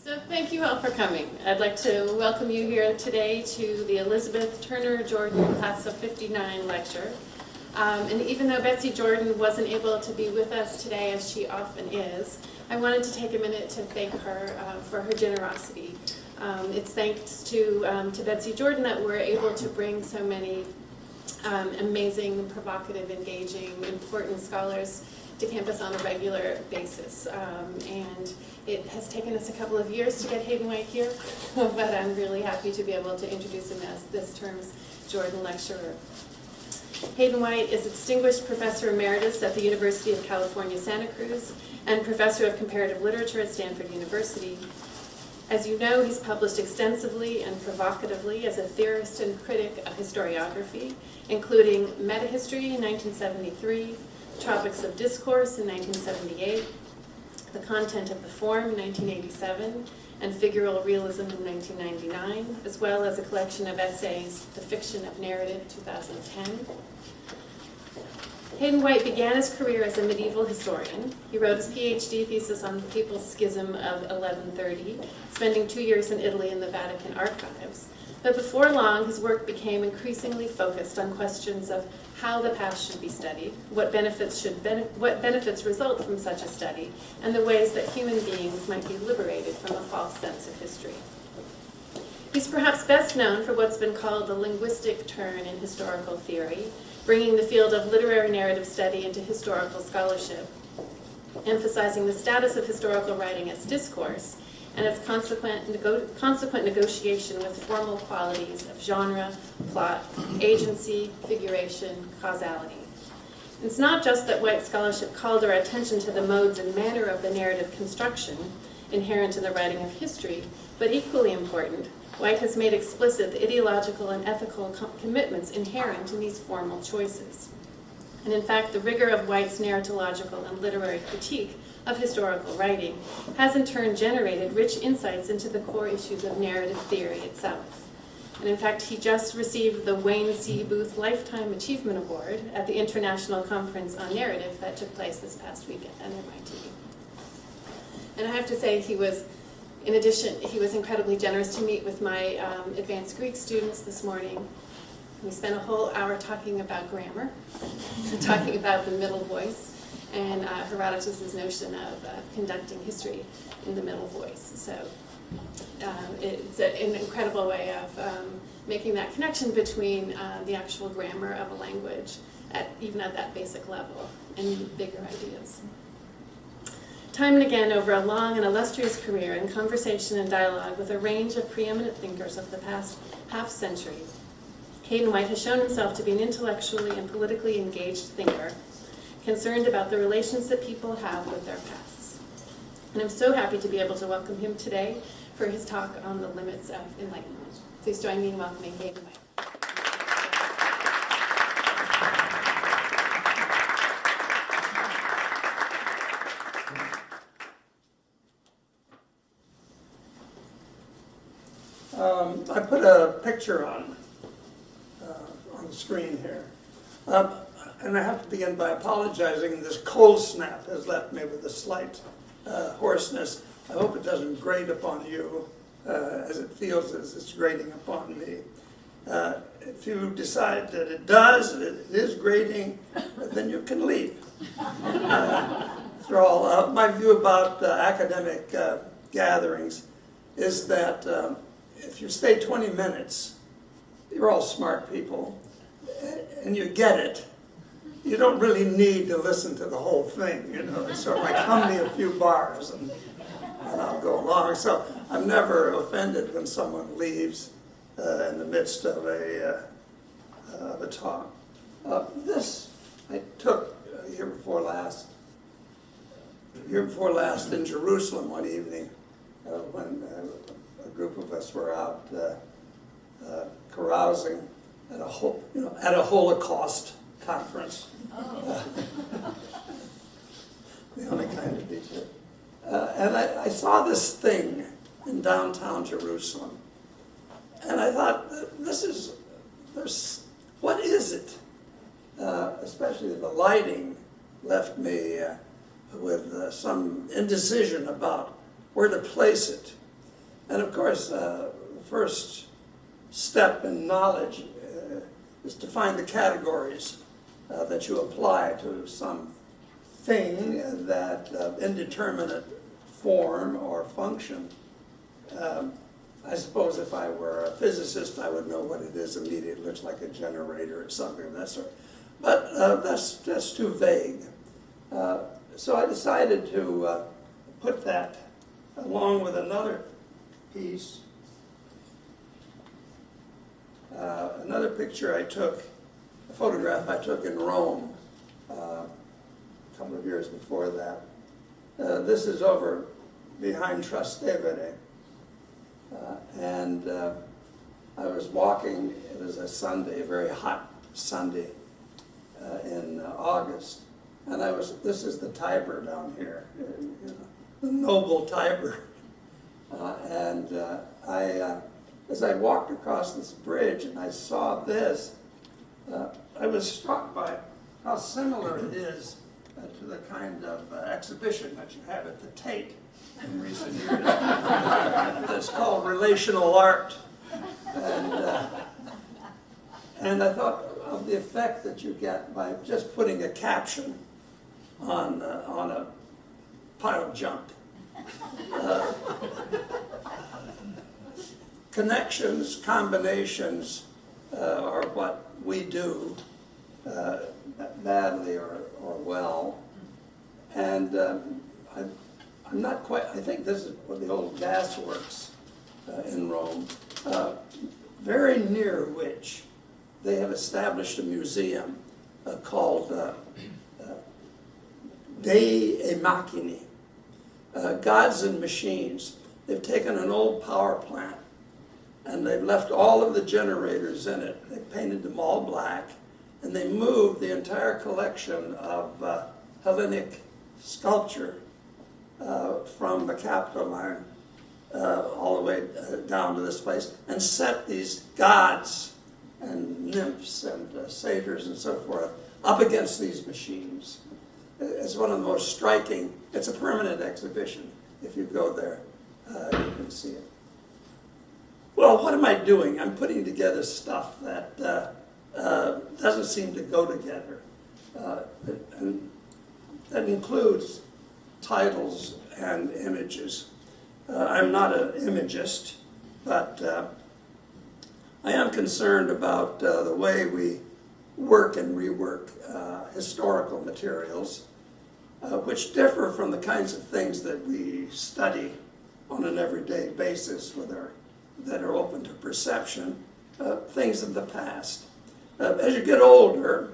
So thank you all for coming. I'd like to welcome you here today to the Elizabeth Turner Jordan Class of '59 lecture. And even though Betsy Jordan wasn't able to be with us today, as she often is, I wanted to take a minute to thank her for her generosity. It's thanks to Betsy Jordan that we're able to bring so many amazing, provocative, engaging, important scholars to campus on a regular basis. And it has taken us a couple of years to get Hayden White here, but I'm really happy to be able to introduce him as this term's Jordan Lecturer. Hayden White is a distinguished professor emeritus at the University of California, Santa Cruz, and professor of comparative literature at Stanford University. As you know, he's published extensively and provocatively as a theorist and critic of historiography, including Metahistory in 1973, Tropics of Discourse in 1978, The Content of the Form in 1987, and Figural Realism in 1999, as well as a collection of essays, The Fiction of Narrative, 2010. Hayden White began his career as a medieval historian. He wrote his PhD thesis on the Papal Schism of 1130, spending 2 years in Italy in the Vatican archives. But before long, his work became increasingly focused on questions of how the past should be studied, what benefits result from such a study, and the ways that human beings might be liberated from a false sense of history. He's perhaps best known for what's been called the linguistic turn in historical theory, bringing the field of literary narrative study into historical scholarship, emphasizing the status of historical writing as discourse, and its consequent negotiation with formal qualities of genre, plot, agency, figuration, causality. It's not just that White's scholarship called our attention to the modes and manner of the narrative construction inherent in the writing of history, but equally important, White has made explicit the ideological and ethical commitments inherent in these formal choices. And in fact, the rigor of White's narratological and literary critique of historical writing has in turn generated rich insights into the core issues of narrative theory itself. And in fact, he just received the Wayne C. Booth Lifetime Achievement Award at the International Conference on Narrative that took place this past weekend at MIT. And I have to say, in addition, he was incredibly generous to meet with my advanced Greek students this morning. We spent a whole hour talking about grammar, talking about the middle voice, and Herodotus' notion of conducting history in the middle voice. So it's an incredible way of making that connection between the actual grammar of a language, even at that basic level, and bigger ideas. Time and again, over a long and illustrious career in conversation and dialogue with a range of preeminent thinkers of the past half-century, Hayden White has shown himself to be an intellectually and politically engaged thinker, concerned about the relations that people have with their pasts. And I'm so happy to be able to welcome him today for his talk on the limits of enlightenment. Please join me in welcoming Hayden White. I put a picture on the screen here. And I have to begin by apologizing. This cold snap has left me with a slight hoarseness. I hope it doesn't grate upon you as it feels as it's grating upon me. If you decide that it does, it is grating, then you can leave. After all, my view about academic gatherings is that if you stay 20 minutes, you're all smart people, and you get it. You don't really need to listen to the whole thing, you know. It's sort of like hum me a few bars and I'll go along. So I'm never offended when someone leaves in the midst of a talk. This I took year before last in Jerusalem one evening when a group of us were out carousing at a Holocaust conference. The only kind of detail. And I saw this thing in downtown Jerusalem. And I thought, what is it? Especially the lighting left me with some indecision about where to place it. And of course, the first step in knowledge is to find the categories that you apply to some thing that indeterminate form or function. I suppose if I were a physicist, I would know what it is immediately. It looks like a generator or something of that sort. But that's too vague. So I decided to put that along with another piece. Another picture I took, a photograph I took in Rome a couple of years before that. This is over behind Trastevere. And I was walking, it was a Sunday, a very hot Sunday in August. And this is the Tiber down here, you know, the noble Tiber. As I walked across this bridge and I saw this, I was struck by how similar it is to the kind of exhibition that you have at the Tate in recent years. That's called relational art. And I thought of the effect that you get by just putting a caption on a pile of junk. Connections, combinations are what we do, badly or well. And I'm not quite, I think this is what the old gas works in Rome, very near which they have established a museum called Dei e Macchine, Gods and Machines. They've taken an old power plant and they've left all of the generators in it. They painted them all black, and they moved the entire collection of Hellenic sculpture from the Capitoline all the way down to this place, and set these gods and nymphs and satyrs and so forth up against these machines. It's one of the most striking, it's a permanent exhibition. If you go there, you can see it. Well, what am I doing? I'm putting together stuff that doesn't seem to go together. And that includes titles and images. I'm not an imagist, but I am concerned about the way we work and rework historical materials, which differ from the kinds of things that we study on an everyday basis that are open to perception, things of the past. As you get older,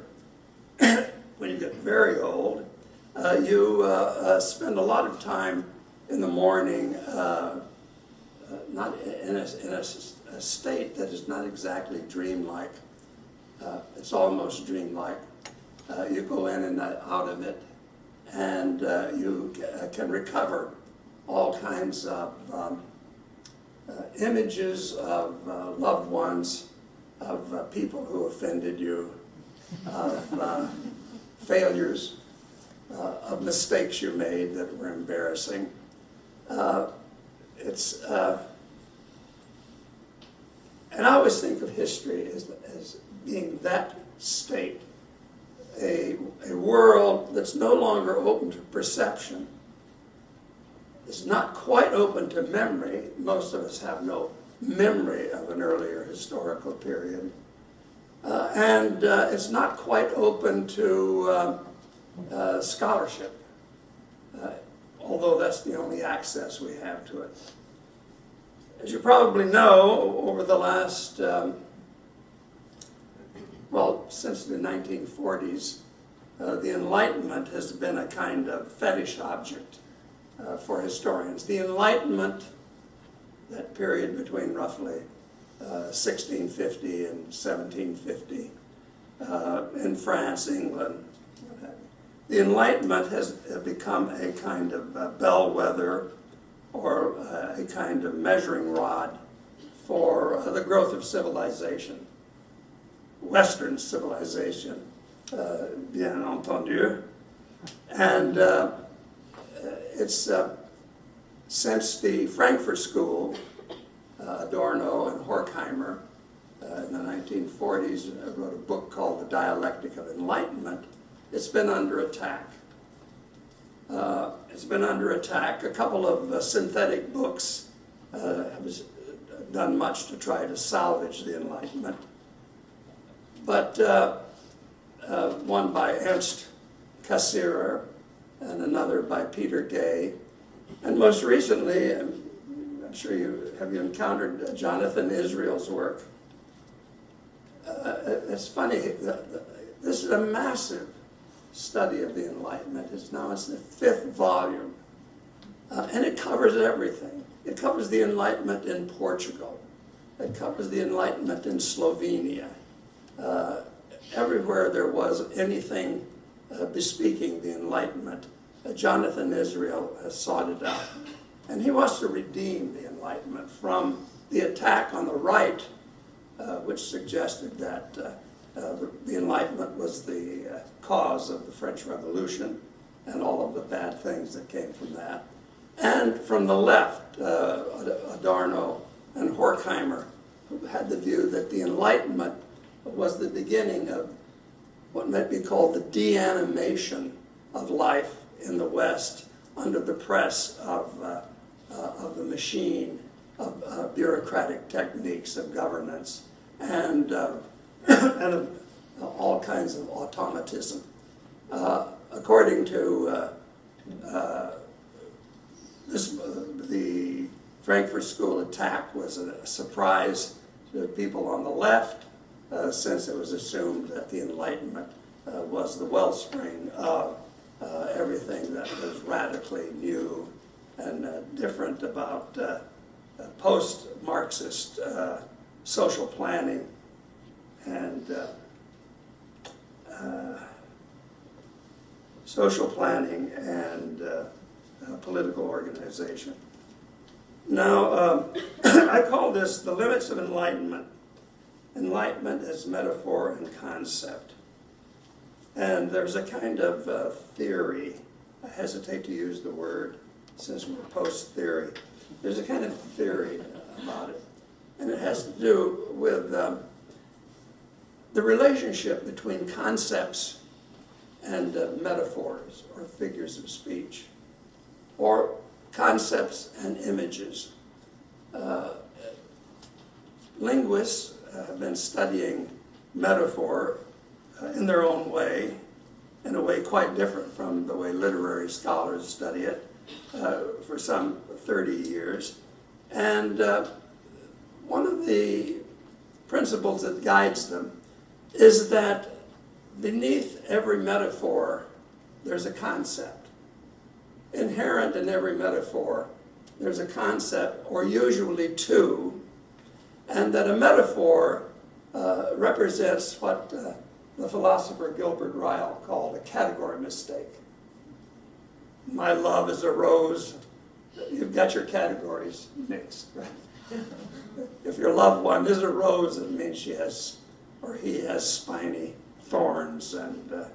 when you get very old, you spend a lot of time in the morning, not in a state that is not exactly dreamlike. It's almost dreamlike. You go in and out of it, and you can recover all kinds of images of loved ones, of people who offended you, of failures, of mistakes you made that were embarrassing. And I always think of history as being that state, a world that's no longer open to perception. It's not quite open to memory. Most of us have no memory of an earlier historical period. And it's not quite open to scholarship, although that's the only access we have to it. As you probably know, over the last, since the 1940s, the Enlightenment has been a kind of fetish object for historians. The Enlightenment, that period between roughly 1650 and 1750, in France, England, the Enlightenment has become a kind of bellwether or a kind of measuring rod for the growth of civilization, Western civilization, bien entendu. And it's since the Frankfurt School Adorno and Horkheimer in the 1940s wrote a book called The Dialectic of Enlightenment. It's been under attack. It's been under attack. A couple of synthetic books have done much to try to salvage the Enlightenment. But one by Ernst Cassirer and another by Peter Gay. And most recently, I'm sure you encountered Jonathan Israel's work. It's funny, this is a massive study of the Enlightenment. It's the 5th volume. And it covers everything. It covers the Enlightenment in Portugal. It covers the Enlightenment in Slovenia. Everywhere there was anything bespeaking the Enlightenment, Jonathan Israel has sought it out. And he wants to redeem the Enlightenment from the attack on the right, which suggested that the Enlightenment was the cause of the French Revolution and all of the bad things that came from that. And from the left, Adorno and Horkheimer, who had the view that the Enlightenment was the beginning of what might be called the de-animation of life in the West under the press of the machine, of bureaucratic techniques of governance, and of all kinds of automatism. According to the Frankfurt School attack was a surprise to people on the left, since it was assumed that the Enlightenment was the wellspring of everything that was radically new and different about post-Marxist social planning and political organization. Now, I call this the limits of enlightenment. Enlightenment as metaphor and concept. And there's a kind of theory, I hesitate to use the word since we're post-theory. There's a kind of theory about it. And it has to do with the relationship between concepts and metaphors or figures of speech, or concepts and images. Linguists have been studying metaphor in their own way, in a way quite different from the way literary scholars study it, for some 30 years. And one of the principles that guides them is that beneath every metaphor, there's a concept. Inherent in every metaphor, there's a concept, or usually two, and that a metaphor represents what the philosopher Gilbert Ryle called a category mistake. My love is a rose. You've got your categories mixed, right? If your loved one is a rose, it means she has, or he has spiny thorns and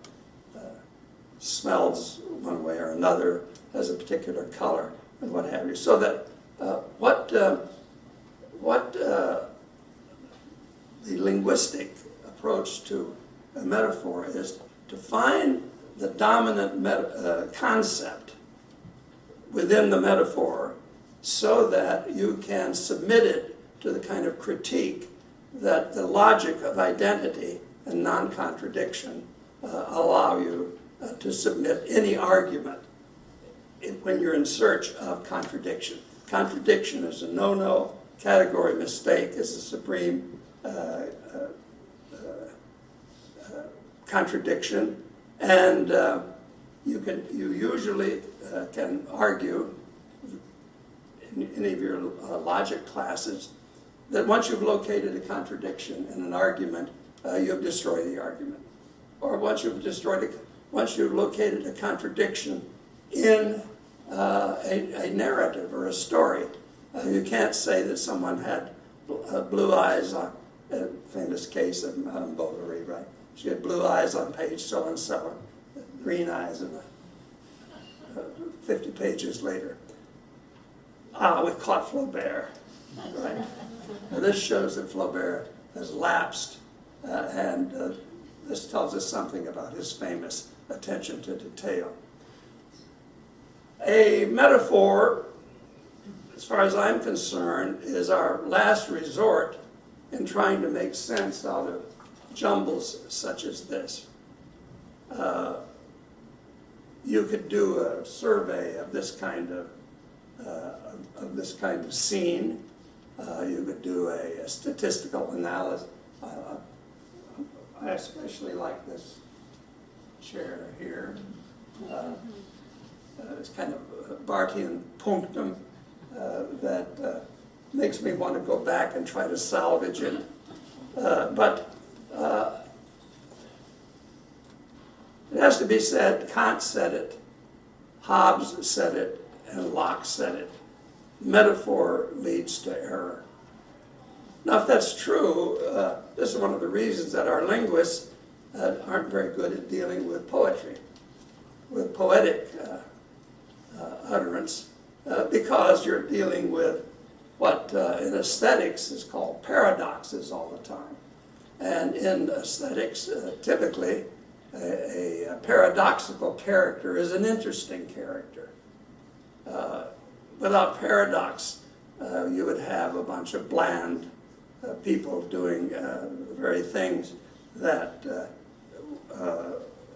smells one way or another, has a particular color, and what have you. So that what the linguistic approach to a metaphor is to find the dominant concept within the metaphor so that you can submit it to the kind of critique that the logic of identity and non-contradiction allow you to submit any argument when you're in search of contradiction. Contradiction is a no-no. Category mistake is a supreme contradiction, and you usually can argue in any of your logic classes that once you've located a contradiction in an argument, you have destroyed the argument. Or once you've located a contradiction in a narrative or a story, you can't say that someone had blue eyes on a famous case of Madame Bovary, right? She had blue eyes on page so-and-so, green eyes 50 pages later. With Claude Flaubert. Right. Now, this shows that Flaubert has lapsed, and this tells us something about his famous attention to detail. A metaphor, as far as I'm concerned, is our last resort in trying to make sense out of jumbles such as this. You could do a survey of this kind of scene. You could do a statistical analysis. I especially like this chair here. It's kind of Barthian punctum that makes me want to go back and try to salvage it. But it has to be said, Kant said it, Hobbes said it, and Locke said it. Metaphor leads to error. Now, if that's true, this is one of the reasons that our linguists aren't very good at dealing with poetry, with poetic utterance, because you're dealing with what in aesthetics is called paradoxes all the time. And in aesthetics, typically, a paradoxical character is an interesting character. Without paradox, you would have a bunch of bland people doing the very things that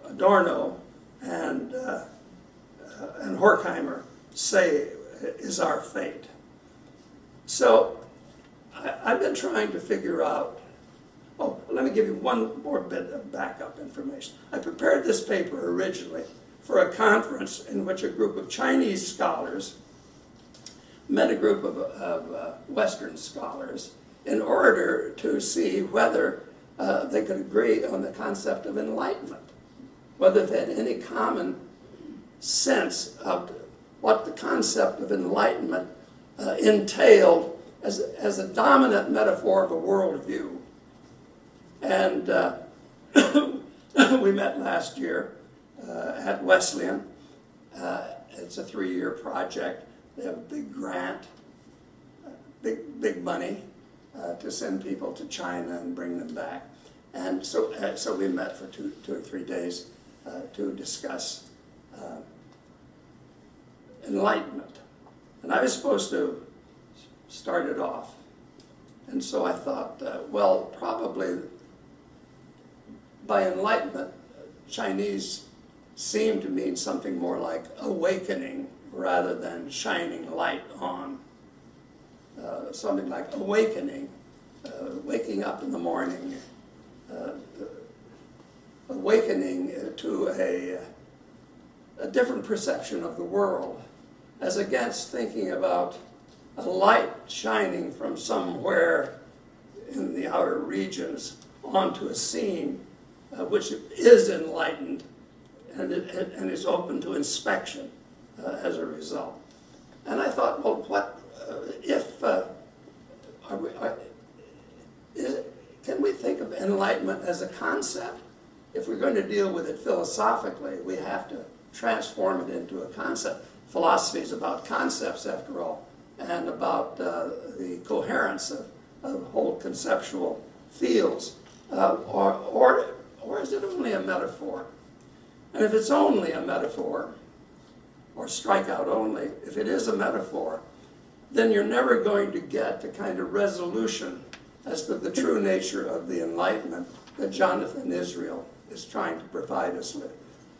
Adorno and Horkheimer say is our fate. So I've been trying to figure out. Oh, let me give you one more bit of backup information. I prepared this paper originally for a conference in which a group of Chinese scholars met a group of Western scholars in order to see whether they could agree on the concept of enlightenment, whether they had any common sense of what the concept of enlightenment entailed as a dominant metaphor of a worldview. And we met last year at Wesleyan. It's a 3-year project. They have a big grant, big money to send people to China and bring them back. And so we met for two or 3 days to discuss enlightenment. And I was supposed to start it off. And so I thought, well, probably by enlightenment, Chinese seem to mean something more like awakening rather than shining light on. Something like awakening, waking up in the morning, awakening to a different perception of the world, as against thinking about a light shining from somewhere in the outer regions onto a scene which is enlightened and is open to inspection as a result. And I thought, well, what if can we think of enlightenment as a concept? If we're going to deal with it philosophically, we have to transform it into a concept. Philosophy is about concepts, after all, and about the coherence of whole conceptual fields. Or is it only a metaphor? And if it's only a metaphor, or strikeout only, if it is a metaphor, then you're never going to get the kind of resolution as to the true nature of the Enlightenment that Jonathan Israel is trying to provide us with.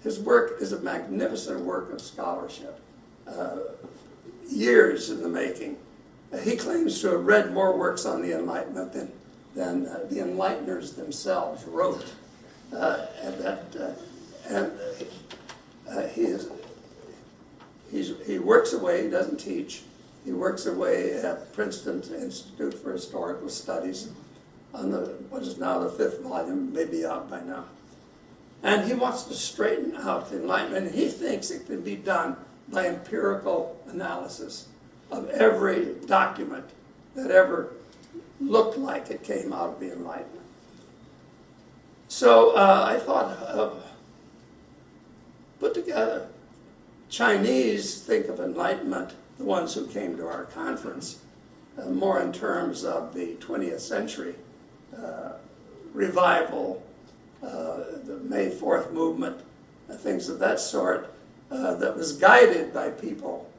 His work is a magnificent work of scholarship, years in the making. He claims to have read more works on the Enlightenment than the Enlighteners themselves wrote. He works away, he doesn't teach. He works away at Princeton Institute for Historical Studies on what is now the 5th volume, maybe out by now. And he wants to straighten out the Enlightenment, and he thinks it can be done by empirical analysis of every document that ever looked like it came out of the Enlightenment. So I thought of, put together, Chinese think of Enlightenment, the ones who came to our conference, more in terms of the 20th century revival, the May 4th movement, things of that sort, that was guided by people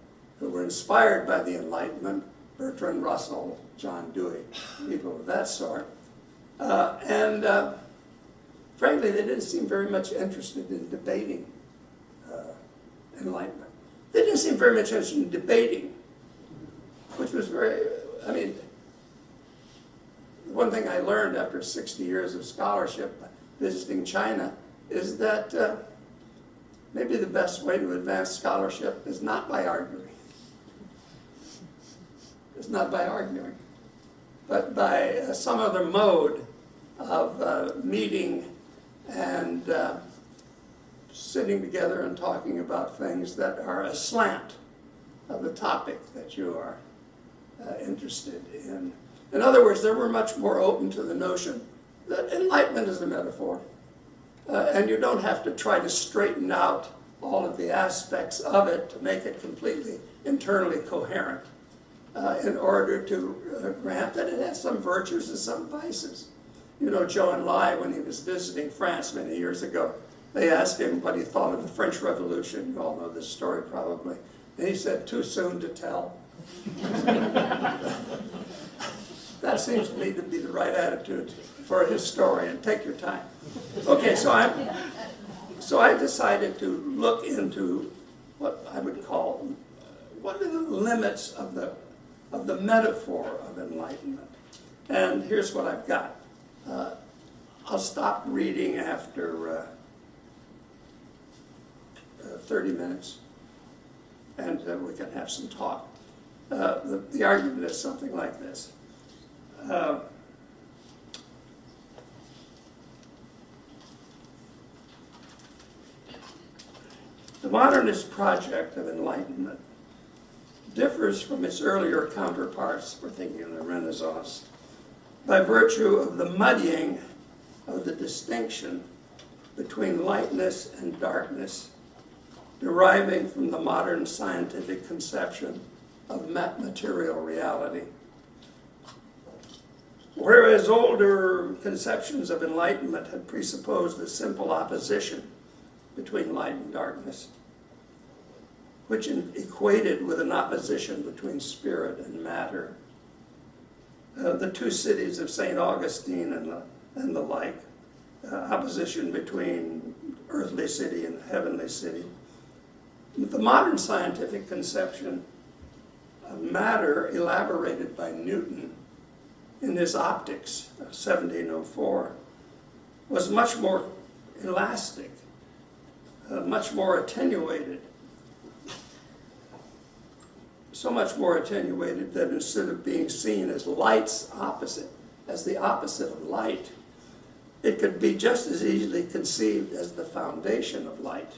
who were inspired by the Enlightenment, Bertrand Russell, John Dewey, people of that sort. Frankly, they didn't seem very much interested in debating Enlightenment. They didn't seem very much interested in debating, which was very, I mean, one thing I learned after 60 years of scholarship visiting China is that maybe the best way to advance scholarship is not by arguing. It's not by arguing, but by some other mode of meeting and sitting together and talking about things that are aslant of the topic that you are interested in. In other words, they were much more open to the notion that enlightenment is a metaphor, and you don't have to try to straighten out all of the aspects of it to make it completely internally coherent in order to grant that it has some virtues and some vices. You know, Zhou Enlai, when he was visiting France many years ago, they asked him what he thought of the French Revolution. You all know this story probably. And he said, too soon to tell. That seems to me to be the right attitude for a historian. Take your time. Okay, so I decided to look into what I would call, what are the limits of the metaphor of enlightenment? And here's what I've got. I'll stop reading after 30 minutes, and we can have some talk. The argument is something like this. The modernist project of enlightenment differs from its earlier counterparts, we're thinking of the Renaissance, by virtue of the muddying of the distinction between lightness and darkness, deriving from the modern scientific conception of material reality. Whereas older conceptions of enlightenment had presupposed a simple opposition between light and darkness, which equated with an opposition between spirit and matter. The two cities of St. Augustine and the like, opposition between earthly city and heavenly city. The modern scientific conception of matter, elaborated by Newton in his Optics of 1704, was much more elastic, much more attenuated. So much more attenuated that instead of being seen as light's opposite, as the opposite of light, it could be just as easily conceived as the foundation of light.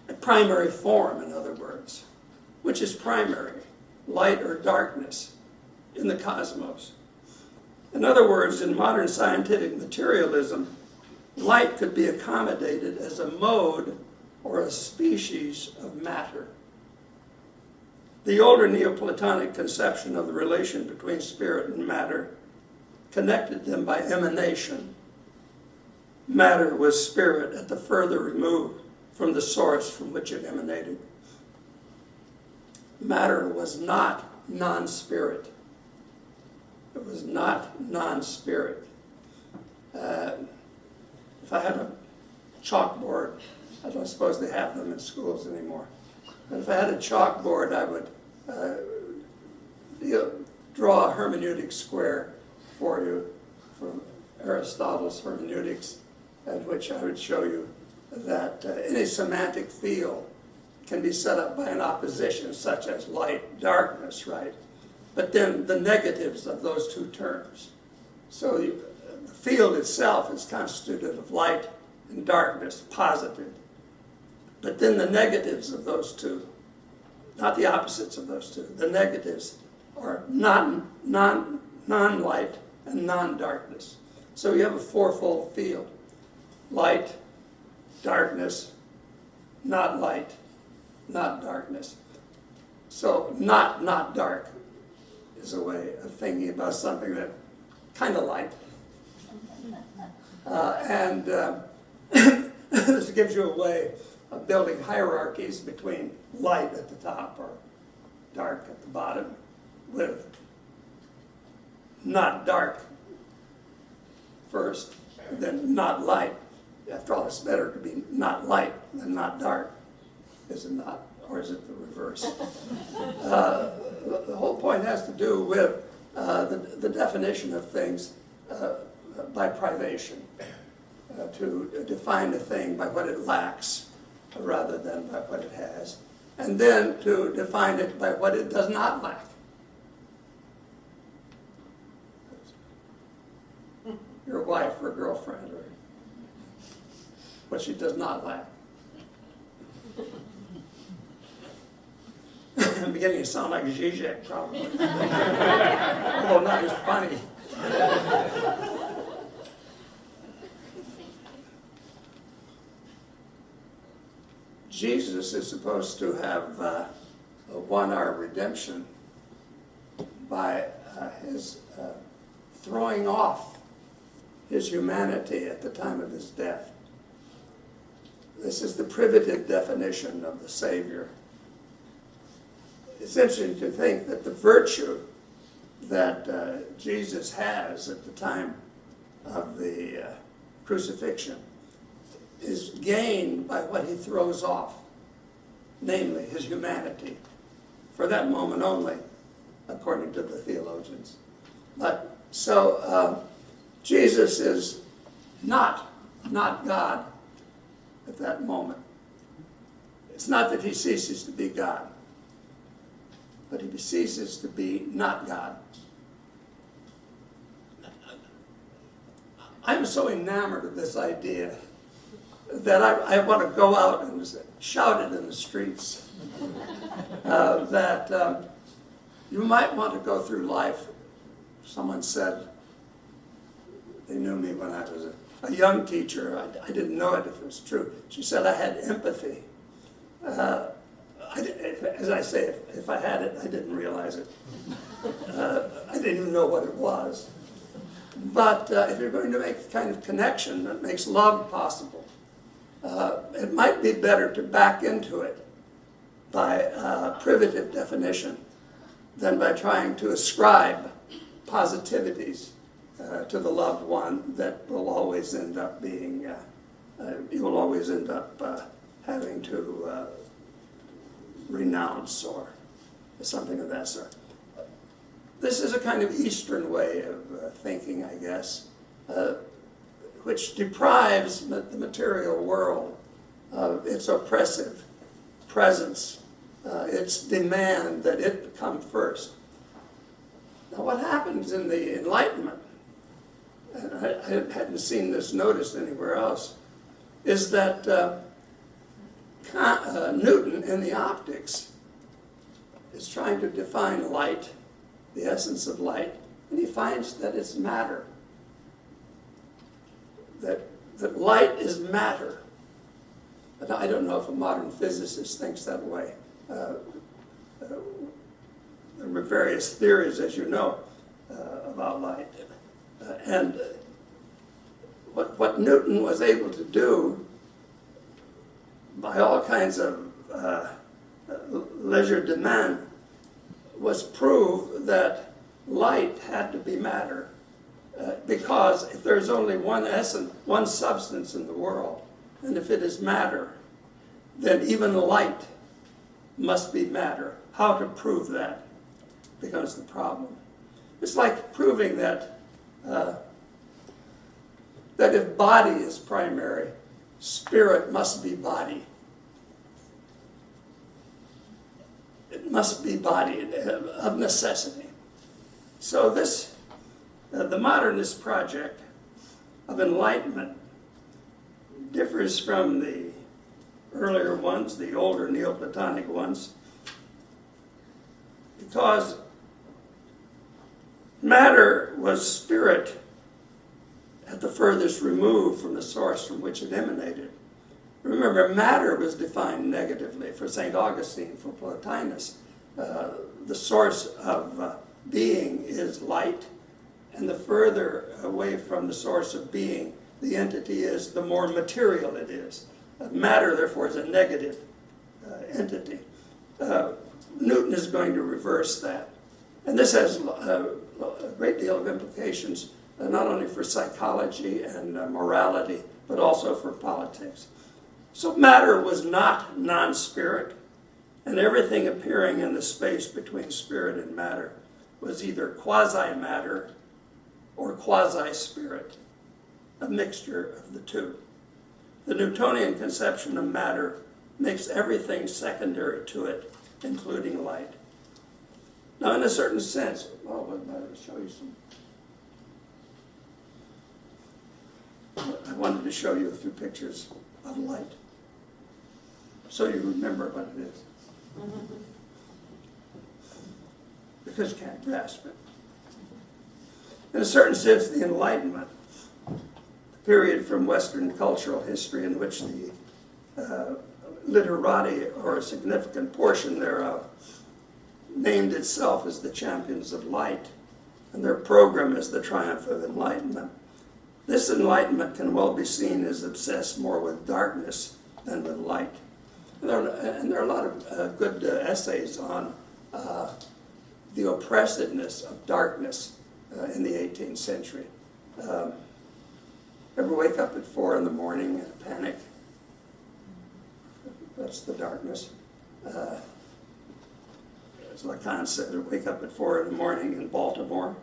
A primary form, in other words. Which is primary, light or darkness, in the cosmos. In other words, in modern scientific materialism, light could be accommodated as a mode or a species of matter. The older Neoplatonic conception of the relation between spirit and matter connected them by emanation. Matter was spirit at the further remove from the source from which it emanated. Matter was not non-spirit. It was not non-spirit. If I had a chalkboard, I don't suppose they have them in schools anymore, but if I had a chalkboard, I would draw a hermeneutic square for you from Aristotle's Hermeneutics, in which I would show you that any semantic field can be set up by an opposition such as light, darkness, right? But then the negatives of those two terms. So the field itself is constituted of light and darkness, posited. But then the negatives of those two, not the opposites of those two, the negatives are non-light and non-darkness. So you have a fourfold field. Light, darkness, not light, not darkness. So not dark is a way of thinking about something that kind of light. And this gives you a way of building hierarchies between light at the top or dark at the bottom, with not dark first, and then not light. After all, it's better to be not light than not dark, is it not? Or is it the reverse? The whole point has to do with the definition of things by privation, to define a thing by what it lacks rather than by what it has, and then to define it by what it does not lack. Your wife or girlfriend, or what she does not lack. I'm beginning to sound like Zizek, probably. Although not as funny. Jesus is supposed to have won our redemption by his throwing off his humanity at the time of his death. This is the privative definition of the Savior. It's interesting to think that the virtue that Jesus has at the time of the crucifixion is gained by what he throws off, namely his humanity, for that moment only, according to the theologians. But so Jesus is not God at that moment. It's not that he ceases to be God, but he ceases to be not God. I'm so enamored of this idea that I want to go out and shout it in the streets. That you might want to go through life. Someone said, they knew me when I was a young teacher. I didn't know it if it was true. She said I had empathy. As I say, if I had it, I didn't realize it. I didn't even know what it was. But if you're going to make a kind of connection that makes love possible, it might be better to back into it by privative definition than by trying to ascribe positivities to the loved one that will always end up being, you will always end up having to renounce or something of that sort. This is a kind of Eastern way of thinking, I guess, which deprives the material world of its oppressive presence, its demand that it come first. Now, what happens in the Enlightenment, and I hadn't seen this noticed anywhere else, is that Newton in the optics is trying to define light, the essence of light, and he finds that it's matter. That light is matter. But I don't know if a modern physicist thinks that way. There are various theories, as you know, about light. And what Newton was able to do by all kinds of legerdemain was prove that light had to be matter. Because if there's only one essence, one substance in the world, and if it is matter, then even light must be matter. How to prove that becomes the problem. It's like proving that that if body is primary, spirit must be body. It must be body of necessity. So this, the modernist project of enlightenment differs from the earlier ones, the older Neoplatonic ones, because matter was spirit at the furthest remove from the source from which it emanated. Remember, matter was defined negatively for St. Augustine, for Plotinus. the source of being is light, and the further away from the source of being the entity is, the more material it is. Matter, therefore, is a negative entity. Newton is going to reverse that. And this has a great deal of implications, not only for psychology and morality, but also for politics. So matter was not non-spirit, and everything appearing in the space between spirit and matter was either quasi-matter or quasi-spirit, a mixture of the two. The Newtonian conception of matter makes everything secondary to it, including light. Now, in a certain sense, well, I'll show you some. I wanted to show you a few pictures of light, so you remember what it is. Because you can't grasp it. In a certain sense, the Enlightenment, the period from Western cultural history in which the literati, or a significant portion thereof, named itself as the champions of light, and their program is the triumph of enlightenment. This enlightenment can well be seen as obsessed more with darkness than with light. And there are a lot of good essays on the oppressiveness of darkness in the 18th century. Ever wake up at 4 in the morning and panic? That's the darkness. As Lacan said, wake up at 4 in the morning in Baltimore.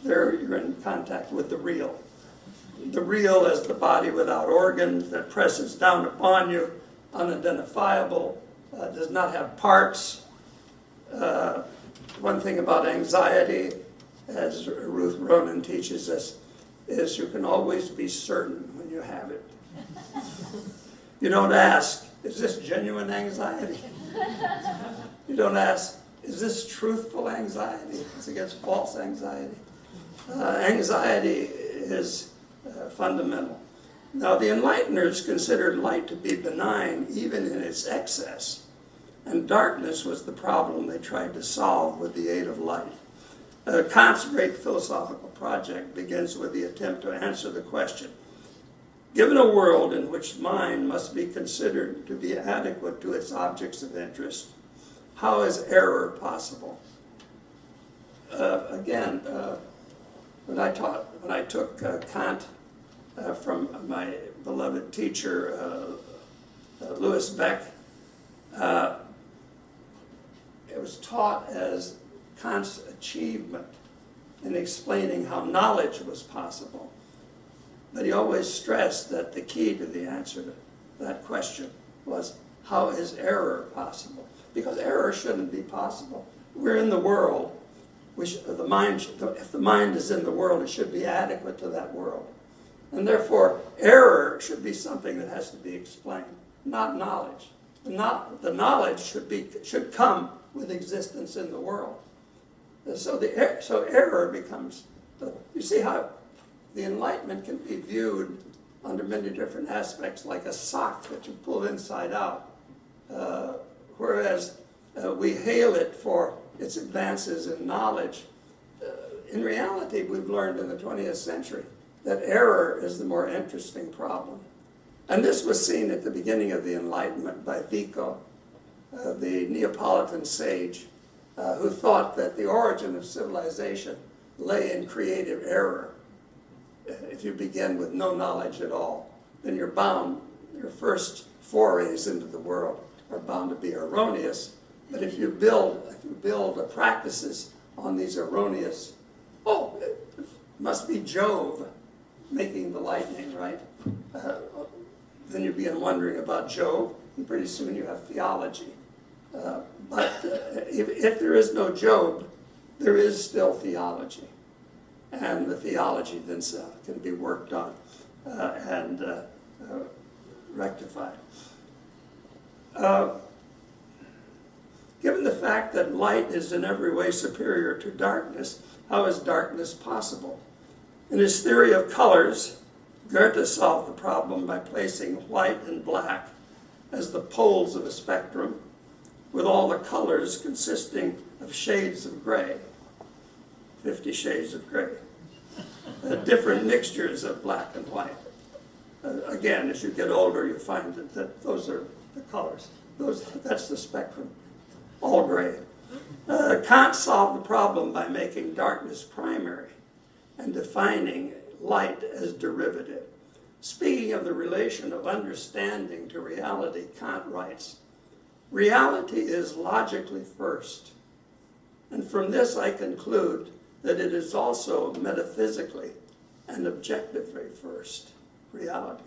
There you're in contact with the real. The real as the body without organs that presses down upon you, unidentifiable, does not have parts. One thing about anxiety, as Ruth Ronan teaches us, is you can always be certain when you have it. You don't ask, is this genuine anxiety? You don't ask, is this truthful anxiety? It's against false anxiety. Anxiety is fundamental. Now, the Enlighteners considered light to be benign even in its excess, and darkness was the problem they tried to solve with the aid of light. Kant's great philosophical project begins with the attempt to answer the question, given a world in which mind must be considered to be adequate to its objects of interest, how is error possible? When I took Kant from my beloved teacher, Louis Beck, it was taught as Kant's achievement in explaining how knowledge was possible. But he always stressed that the key to the answer to that question was, how is error possible? Because error shouldn't be possible. We're in the world. If the mind is in the world, it should be adequate to that world. And therefore, error should be something that has to be explained, not knowledge. The knowledge should come with existence in the world. So error becomes, you see how the Enlightenment can be viewed under many different aspects, like a sock that you pull inside out, whereas we hail it for its advances in knowledge. In reality, we've learned in the 20th century that error is the more interesting problem. And this was seen at the beginning of the Enlightenment by Vico, the Neapolitan sage, who thought that the origin of civilization lay in creative error. If you begin with no knowledge at all, then you're bound, your first forays into the world are bound to be erroneous. But if you build practices on these erroneous, it must be Jove making the lightning, right? Then you begin wondering about Jove, and pretty soon you have theology. But if there is no Job, there is still theology. And the theology then can be worked on and rectified. Given the fact that light is in every way superior to darkness, how is darkness possible? In his theory of colors, Goethe solved the problem by placing white and black as the poles of a spectrum, with all the colors consisting of shades of gray, 50 shades of gray, different mixtures of black and white. Again, as you get older, you find that those are the colors. That's the spectrum, all gray. Kant solved the problem by making darkness primary and defining light as derivative. Speaking of the relation of understanding to reality, Kant writes, "Reality is logically first, and from this I conclude that it is also metaphysically and objectively first, reality.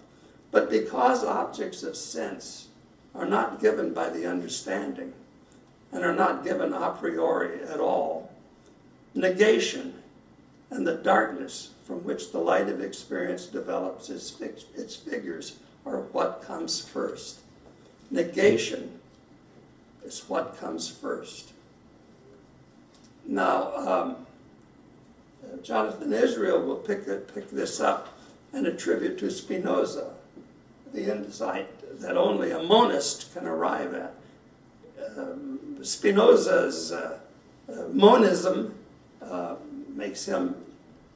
But because objects of sense are not given by the understanding and are not given a priori at all, negation and the darkness from which the light of experience develops its figures are what comes first." Negation is what comes first. Now, Jonathan Israel will pick this up and attribute to Spinoza the insight that only a monist can arrive at. Spinoza's monism makes him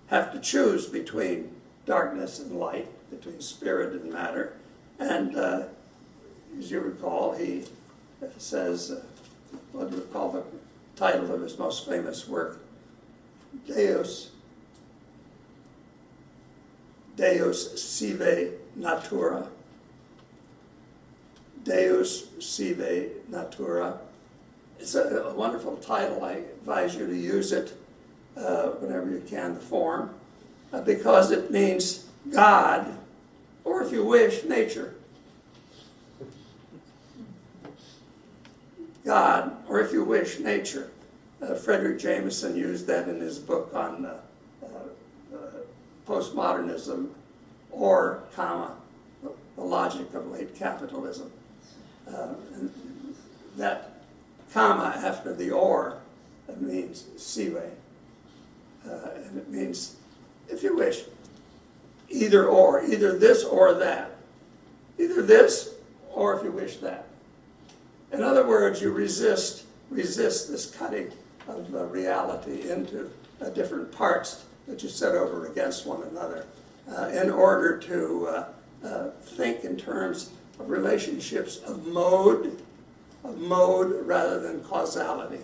have to choose between darkness and light, between spirit and matter. And as you recall, he says, what do we call the title of his most famous work? Deus sive natura. Deus sive natura. It's a wonderful title. I advise you to use it whenever you can, the form, because it means God, or if you wish, nature. God, or if you wish, nature. Frederick Jameson used that in his book on postmodernism, or, comma, the logic of late capitalism. And that comma after the or means sive. And it means, if you wish, either or, either this or that. Either this, or if you wish, that. In other words, you resist this cutting of reality into different parts that you set over against one another in order to think in terms of relationships of mode rather than causality.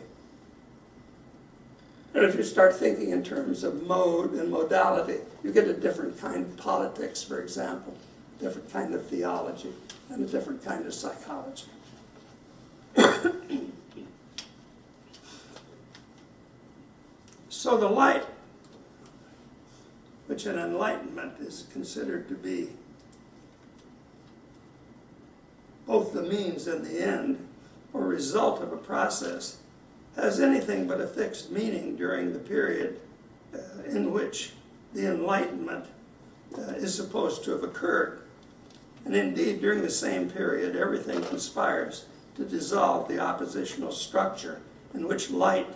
And if you start thinking in terms of mode and modality, you get a different kind of politics, for example, a different kind of theology, and a different kind of psychology. So the light, which in Enlightenment is considered to be both the means and the end, or result of a process, has anything but a fixed meaning during the period in which the Enlightenment is supposed to have occurred. And indeed, during the same period, everything conspires to dissolve the oppositional structure in which light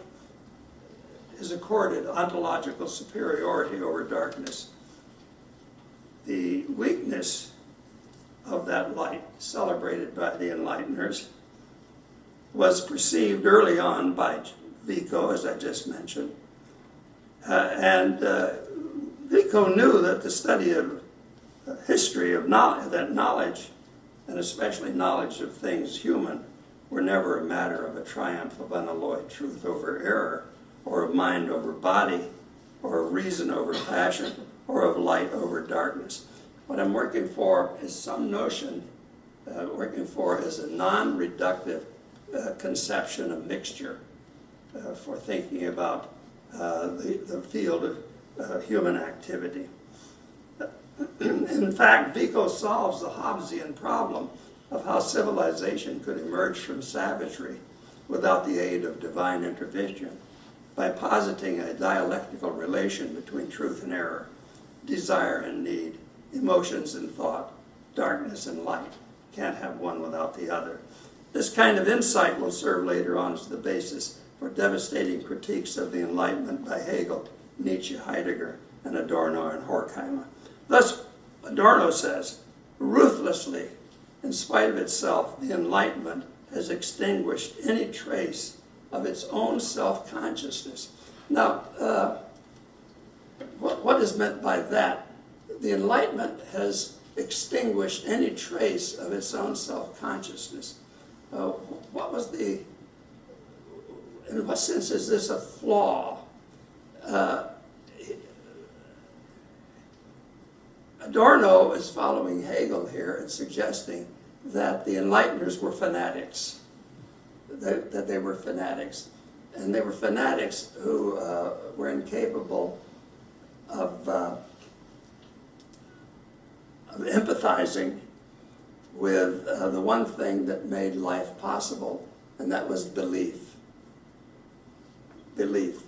is accorded ontological superiority over darkness. The weakness of that light, celebrated by the Enlighteners, was perceived early on by Vico, as I just mentioned. And Vico knew that the study of history of knowledge, that knowledge, and especially knowledge of things human, were never a matter of a triumph of unalloyed truth over error, or of mind over body, or of reason over passion, or of light over darkness. What I'm working for is some notion, working for is a non-reductive conception of mixture for thinking about the field of human activity. In fact, Vico solves the Hobbesian problem of how civilization could emerge from savagery without the aid of divine intervention by positing a dialectical relation between truth and error, desire and need, emotions and thought, darkness and light. Can't have one without the other. This kind of insight will serve later on as the basis for devastating critiques of the Enlightenment by Hegel, Nietzsche, Heidegger, and Adorno and Horkheimer. Thus, Adorno says, ruthlessly, in spite of itself, the Enlightenment has extinguished any trace of its own self-consciousness. Now, what is meant by that? The Enlightenment has extinguished any trace of its own self-consciousness. In what sense is this a flaw? Adorno is following Hegel here and suggesting that the Enlighteners were fanatics, that they were fanatics. And they were fanatics who were incapable of empathizing with the one thing that made life possible, and that was belief. Belief.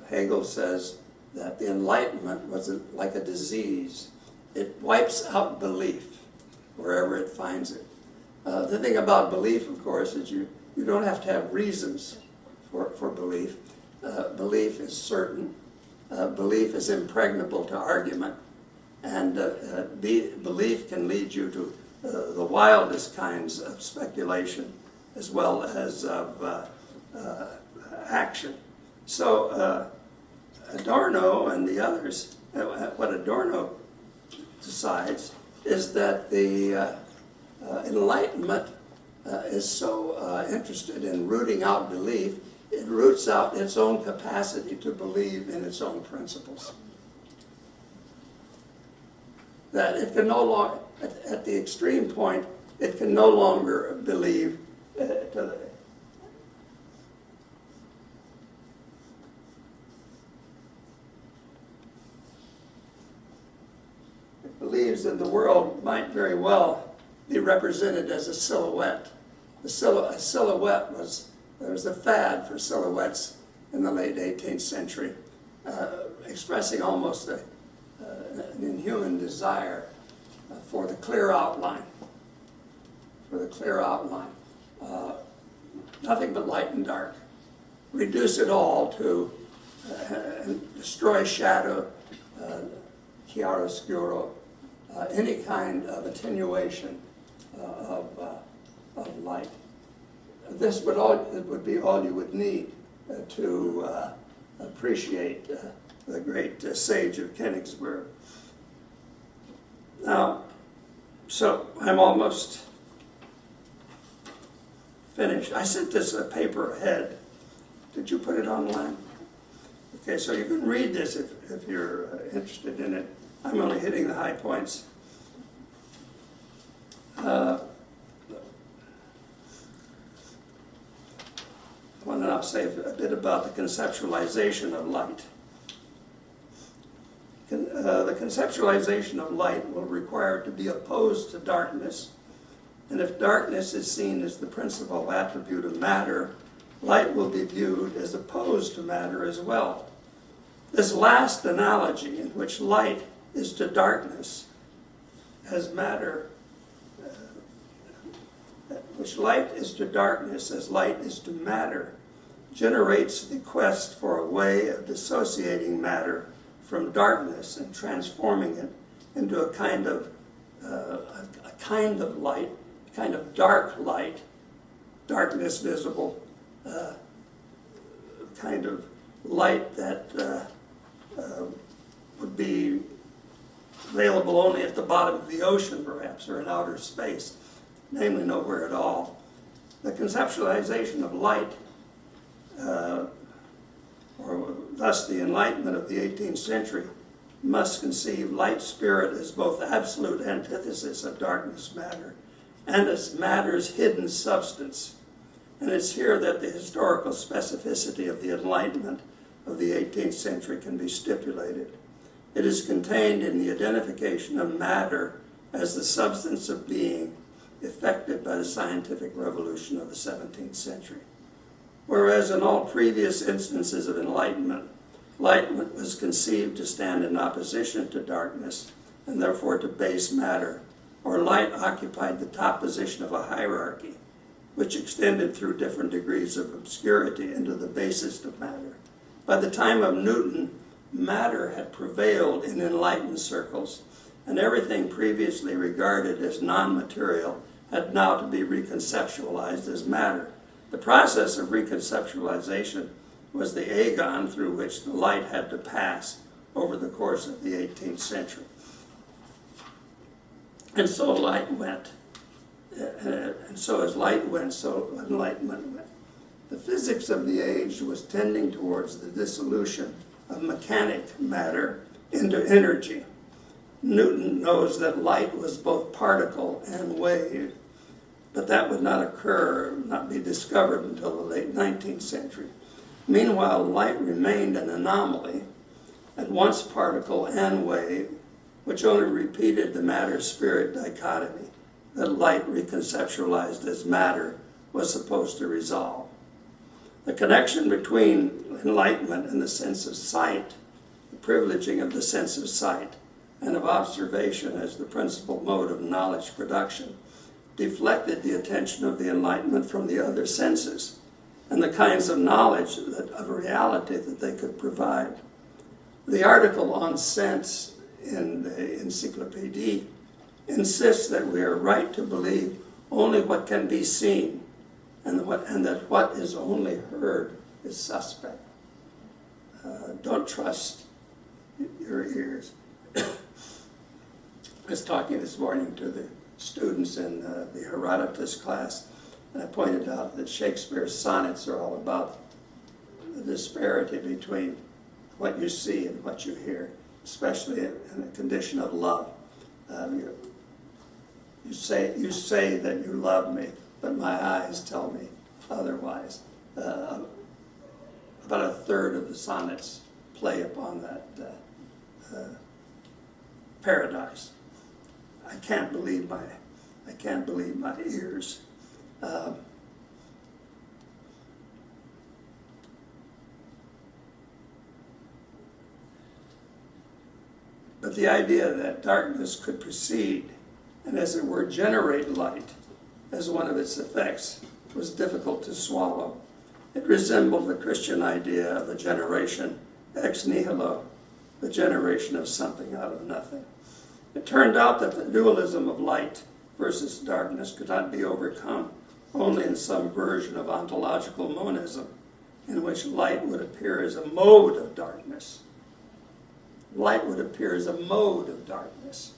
Hegel says that the Enlightenment was like a disease. It wipes out belief wherever it finds it. The thing about belief, of course, is you don't have to have reasons for belief. Belief is certain. Belief is impregnable to argument. And belief can lead you to the wildest kinds of speculation as well as of action. So Adorno and the others, what Adorno decides is that the Enlightenment is so interested in rooting out belief, it roots out its own capacity to believe in its own principles. That it can no longer, at the extreme point, it can no longer believe It believes that the world might very well be represented as a silhouette. A silhouette there was a fad for silhouettes in the late 18th century, expressing almost an inhuman desire for the clear outline. Nothing but light and dark. Reduce it all to destroy shadow, chiaroscuro, any kind of attenuation of light. This would be all you would need to appreciate the great sage of Königsberg. Now, so I'm almost finished. I sent this paper ahead. Did you put it online? Okay, so you can read this if you're interested in it. I'm only hitting the high points. I want to now say a bit about the conceptualization of light. The conceptualization of light will require it to be opposed to darkness. And if darkness is seen as the principal attribute of matter, light will be viewed as opposed to matter as well. This last analogy, in which light is to darkness as matter, which light is to darkness as light is to matter, generates the quest for a way of dissociating matter from darkness and transforming it into a kind of light, a kind of dark light, darkness visible, kind of light that would be available only at the bottom of the ocean, perhaps, or in outer space, namely nowhere at all. The conceptualization of light, or thus the Enlightenment of the 18th century, must conceive light spirit as both absolute antithesis of darkness matter and as matter's hidden substance. And it's here that the historical specificity of the Enlightenment of the 18th century can be stipulated. It is contained in the identification of matter as the substance of being effected by the scientific revolution of the 17th century. Whereas in all previous instances of enlightenment was conceived to stand in opposition to darkness and therefore to base matter, or light occupied the top position of a hierarchy, which extended through different degrees of obscurity into the basest of matter. By the time of Newton, matter had prevailed in enlightened circles, and everything previously regarded as non-material had now to be reconceptualized as matter. The process of reconceptualization was the agon through which the light had to pass over the course of the 18th century. And so light went. And so as light went, so enlightenment went. The physics of the age was tending towards the dissolution of mechanic matter into energy. Newton knows that light was both particle and wave, but that would not occur, not be discovered until the late 19th century. Meanwhile, light remained an anomaly, at once particle and wave, which only repeated the matter-spirit dichotomy that light reconceptualized as matter was supposed to resolve. The connection between enlightenment and the sense of sight, the privileging of the sense of sight and of observation as the principal mode of knowledge production, deflected the attention of the Enlightenment from the other senses and the kinds of knowledge of reality that they could provide. The article on sense in the Encyclopédie insists that we are right to believe only what can be seen, and that what is only heard is suspect. Don't trust your ears. I was talking this morning to the students in the Herodotus class, and I pointed out that Shakespeare's sonnets are all about the disparity between what you see and what you hear, especially in a condition of love. You say that you love me, but my eyes tell me otherwise. About a third of the sonnets play upon that paradox. I can't believe my ears. But the idea that darkness could proceed and, as it were, generate light as one of its effects was difficult to swallow. It resembled the Christian idea of a generation ex nihilo, the generation of something out of nothing. It turned out that the dualism of light versus darkness could not be overcome only in some version of ontological monism in which light would appear as a mode of darkness. Light would appear as a mode of darkness.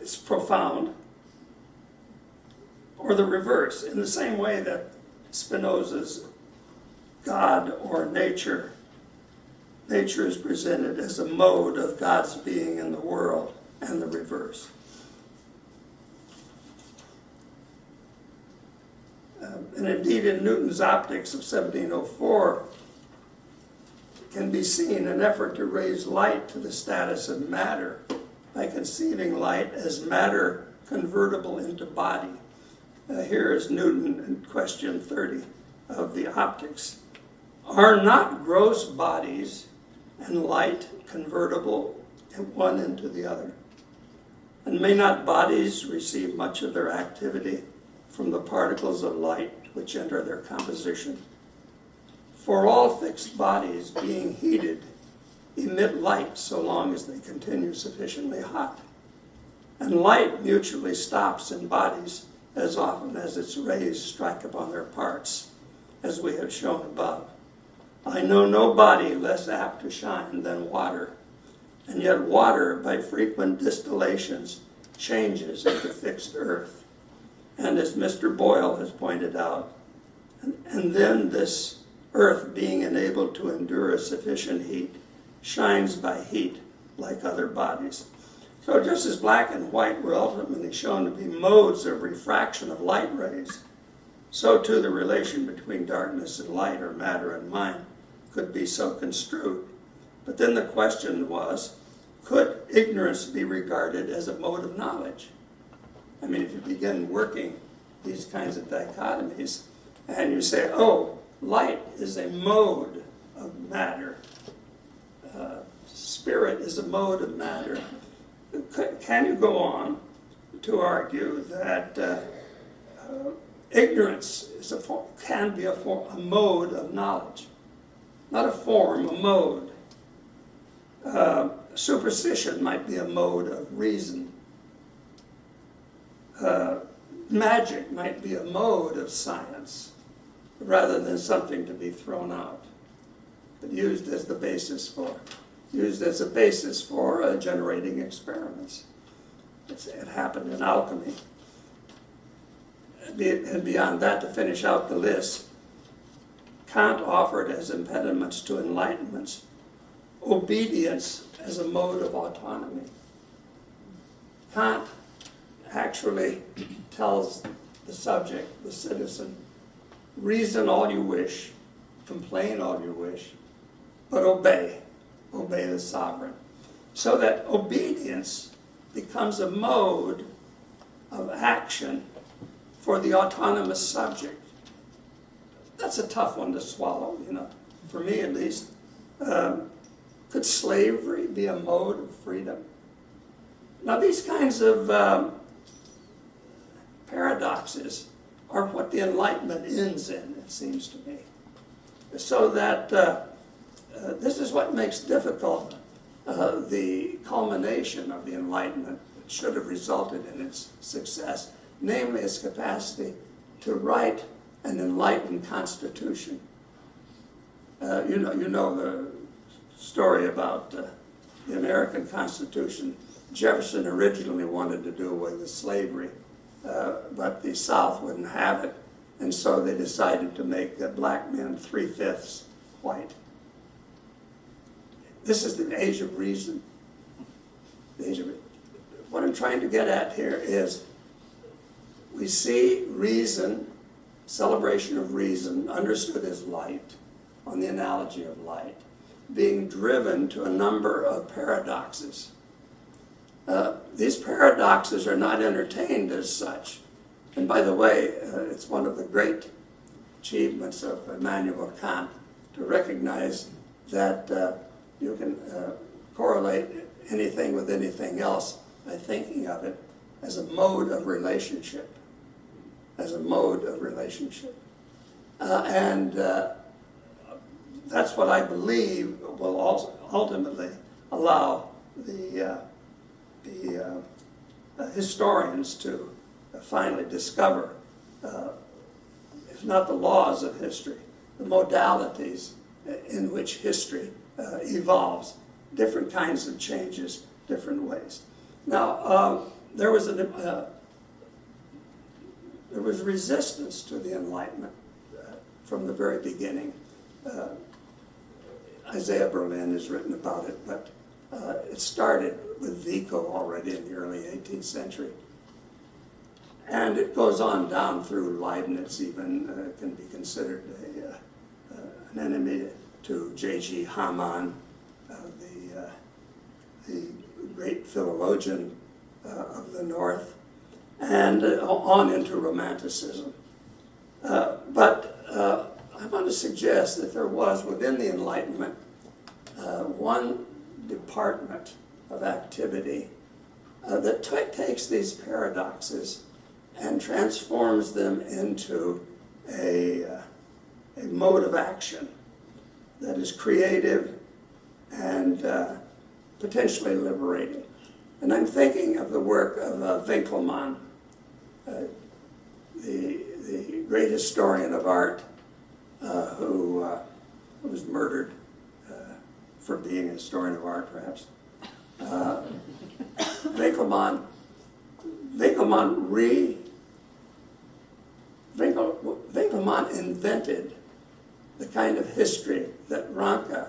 It's profound. Or the reverse, in the same way that Spinoza's God or nature is presented as a mode of God's being in the world, and the reverse. And indeed, in Newton's Optics of 1704, can be seen an effort to raise light to the status of matter by conceiving light as matter convertible into body. Here is Newton in question 30 of the Optics. Are not gross bodies and light convertible one into the other? And may not bodies receive much of their activity from the particles of light which enter their composition? For all fixed bodies, being heated, emit light so long as they continue sufficiently hot. And light mutually stops in bodies as often as its rays strike upon their parts, as we have shown above. I know no body less apt to shine than water, and yet water, by frequent distillations, changes into fixed earth. And as Mr. Boyle has pointed out, and then this earth, being enabled to endure a sufficient heat, shines by heat like other bodies. So just as black and white were ultimately shown to be modes of refraction of light rays, so too the relation between darkness and light, or matter and mind, could be so construed. But then the question was, could ignorance be regarded as a mode of knowledge? I mean, if you begin working these kinds of dichotomies, and you say, oh, light is a mode of matter, spirit is a mode of matter, can you go on to argue that ignorance can be a mode of knowledge? Not a form, a mode. Superstition might be a mode of reason. Magic might be a mode of science rather than something to be thrown out, but used as a basis for generating experiments. It happened in alchemy. And beyond that, to finish out the list, Kant offered as impediments to enlightenment obedience as a mode of autonomy. Kant actually tells the subject, the citizen, reason all you wish, complain all you wish, but obey the sovereign. So that obedience becomes a mode of action for the autonomous subject. That's a tough one to swallow, for me at least. Could slavery be a mode of freedom? Now, these kinds of paradoxes are what the Enlightenment ends in, it seems to me. So that this is what makes difficult the culmination of the Enlightenment that should have resulted in its success, namely its capacity to write an enlightened constitution. You know the story about the American Constitution. Jefferson originally wanted to do away with slavery, but the South wouldn't have it, and so they decided to make black men 3/5 white. This is the age of reason. What I'm trying to get at here is we see reason, celebration of reason, understood as light, on the analogy of light, being driven to a number of paradoxes. These paradoxes are not entertained as such. And by the way, it's one of the great achievements of Immanuel Kant to recognize that you can correlate anything with anything else by thinking of it as a mode of relationship. And that's what I believe will also ultimately allow the historians to finally discover, if not the laws of history, the modalities in which history evolves, different kinds of changes, different ways. Now, there was resistance to the Enlightenment from the very beginning. Isaiah Berlin has written about it, but it started with Vico already in the early 18th century. And it goes on down through Leibniz, even can be considered an enemy to J.G. Hamann, the great philologian of the North, and on into Romanticism. But I want to suggest that there was, within the Enlightenment, one department of activity that takes these paradoxes and transforms them into a mode of action that is creative and potentially liberating. And I'm thinking of the work of Winckelmann, the great historian of art, who was murdered for being a historian of art, perhaps. Winckelmann invented the kind of history that Ranke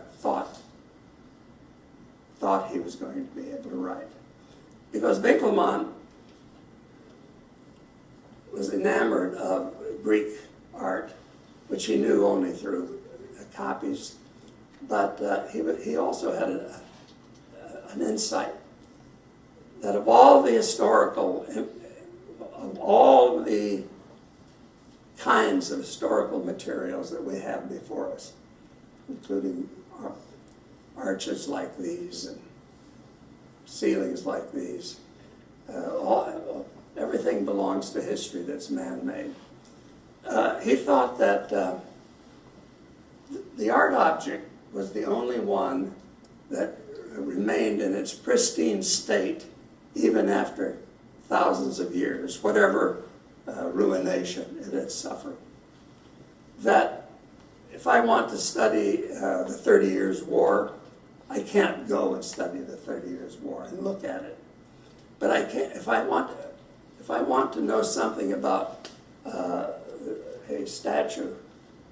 thought he was going to be able to write. Because Winckelmann was enamored of Greek art, which he knew only through copies, but he also had an insight that of all the kinds of historical materials that we have before us, including arches like these and ceilings like these, everything belongs to history that's man-made. He thought that the art object was the only one that remained in its pristine state even after thousands of years, whatever ruination it had suffered. That if I want to study the 30 Years' War, I can't go and study the 30 Years' War and look at it. But I can, if I want to know something about a statue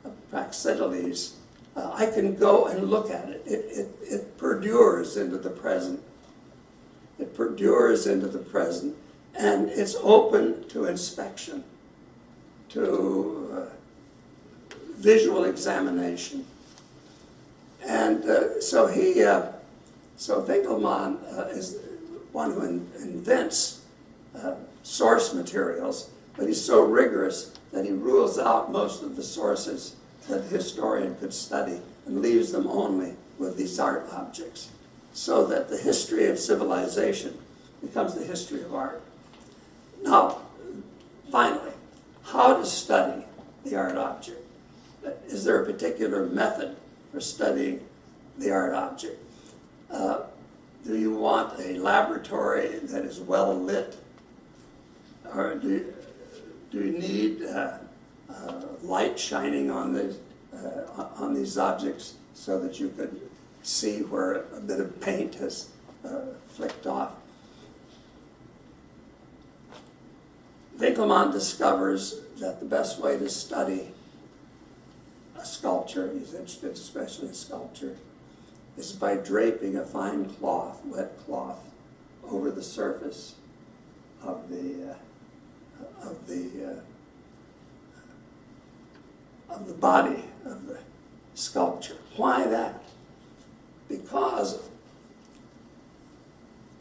of Praxiteles, I can go and look at it. It perdures into the present. It perdures into the present, and it's open to inspection, to visual examination. And so Winkelmann is one who invents source materials, but he's so rigorous that he rules out most of the sources that a historian could study and leaves them only with these art objects, so that the history of civilization becomes the history of art. Now, finally, how to study the art object? Is there a particular method for studying the art object? Do you want a laboratory that is well lit? Or do you need light shining on these objects so that you could see where a bit of paint has flicked off? Winkelmann discovers that the best way to study a sculpture, he's interested especially in sculpture, is by draping a fine cloth, wet cloth, over the surface of the body of the sculpture. Why that? Because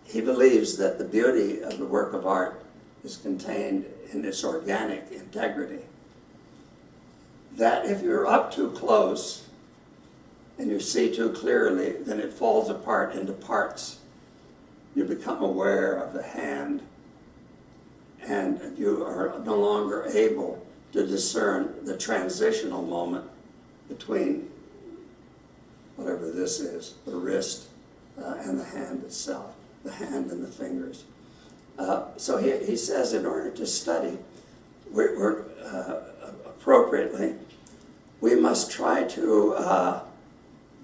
he believes that the beauty of the work of art is contained in its organic integrity. That if you're up too close and you see too clearly, then it falls apart into parts. You become aware of the hand, and you are no longer able to discern the transitional moment between whatever this is, the wrist and the hand itself, the hand and the fingers. So he says in order to study appropriately, we must try to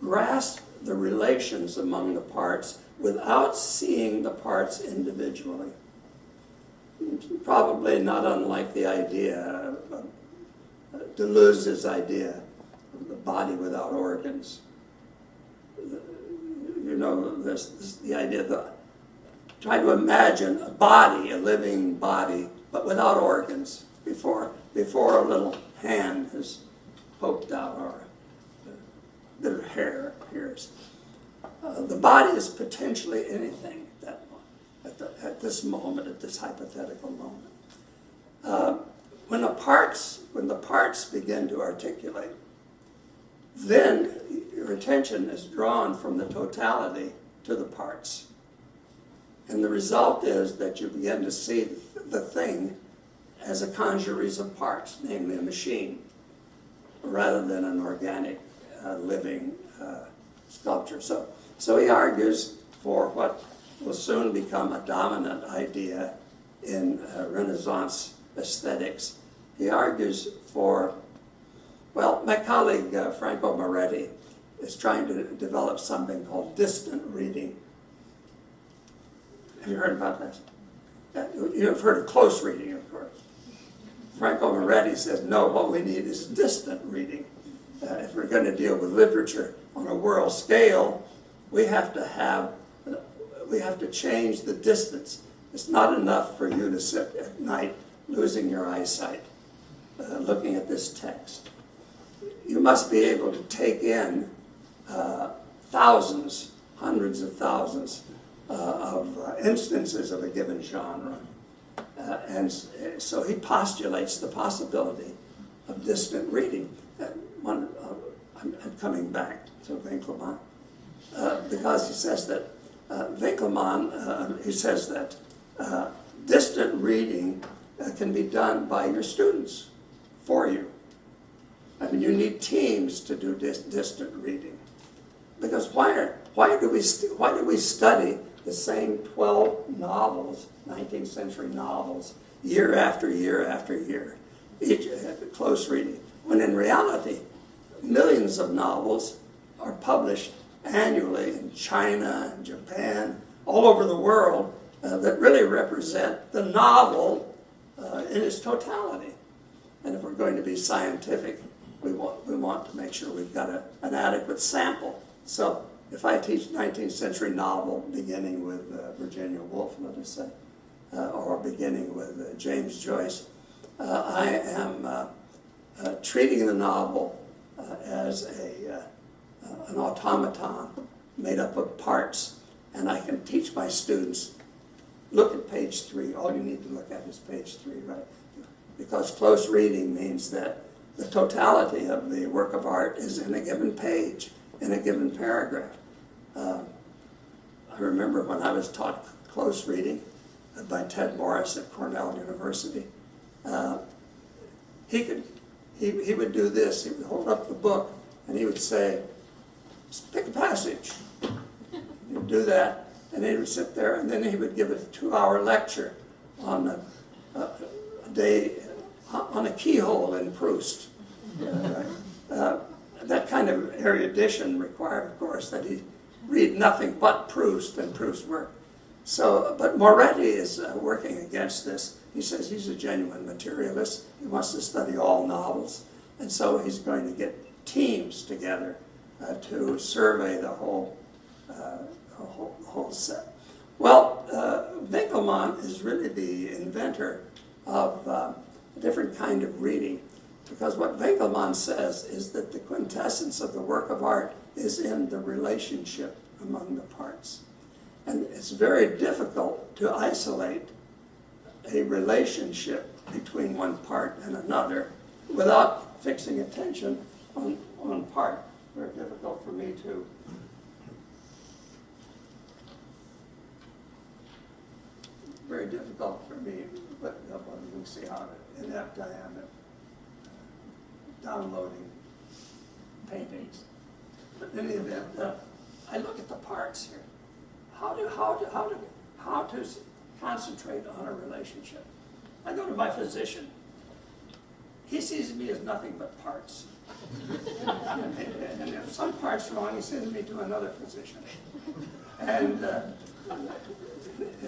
grasp the relations among the parts without seeing the parts individually. Probably not unlike the idea, Deleuze's idea of the body without organs. You know, the idea that try to imagine a body, a living body, but without organs, before a little hand is poked out or a bit of hair appears. The body is potentially anything at this moment, at this hypothetical moment. When the parts begin to articulate, then your attention is drawn from the totality to the parts. And the result is that you begin to see the thing as a congeries of parts, namely a machine, rather than an organic, living sculpture. So he argues for what will soon become a dominant idea in Renaissance aesthetics. He argues for, well, my colleague Franco Moretti is trying to develop something called distant reading. Have you heard about this? You've heard of close reading, of course. Franco Moretti says, no, what we need is distant reading. If we're going to deal with literature on a world scale, we have to change the distance. It's not enough for you to sit at night losing your eyesight, looking at this text. You must be able to take in thousands, hundreds of thousands of instances of a given genre. And so he postulates the possibility of distant reading. I'm coming back to Winkelmann because he says that distant reading can be done by your students for you. I mean, you need teams to do distant reading. Because why do we study the same 12 novels, 19th century novels, year after year after year, each close reading, when in reality, millions of novels are published annually in China and Japan, all over the world, that really represent the novel in its totality. And if we're going to be scientific, we want to make sure we've got an adequate sample. So if I teach 19th century novel beginning with Virginia Woolf, let us say, or beginning with James Joyce, I am treating the novel as an automaton made up of parts. And I can teach my students, look at page 3. All you need to look at is page 3, right? Because close reading means that the totality of the work of art is in a given page, in a given paragraph. I remember when I was taught close reading by Ted Morris at Cornell University, he would do this. He would hold up the book and he would say, pick a passage. He would do that, and he would sit there, and then he would give a 2-hour lecture on a day on a keyhole in Proust. That kind of erudition required, of course, that he read nothing but Proust and Proust's work. So, but Moretti is working against this. He says he's a genuine materialist. He wants to study all novels, and so he's going to get teams together to survey the whole set. Well, Winkelmann is really the inventor of a different kind of reading, because what Winkelmann says is that the quintessence of the work of art is in the relationship among the parts. And it's very difficult to isolate a relationship between one part and another without fixing attention on one part. Very difficult for me to. Very difficult for me, but you can see how inept I am at downloading paintings. But in any event, I look at the parts here. How to concentrate on a relationship. I go to my physician. He sees me as nothing but parts. And if some part's wrong, he sends me to another physician. And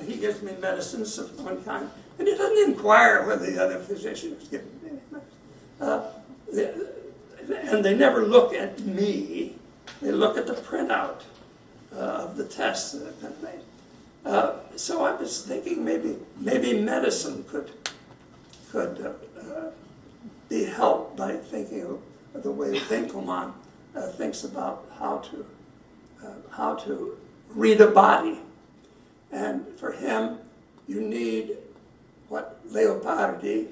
he gives me medicines of one kind, and he doesn't inquire whether the other physician is giving me any medicine. And they never look at me. They look at the printout of the tests that have been made. So I was thinking maybe medicine could be helped by thinking of the way Winkelmann thinks about how to read a body. And for him, you need what Leopardi,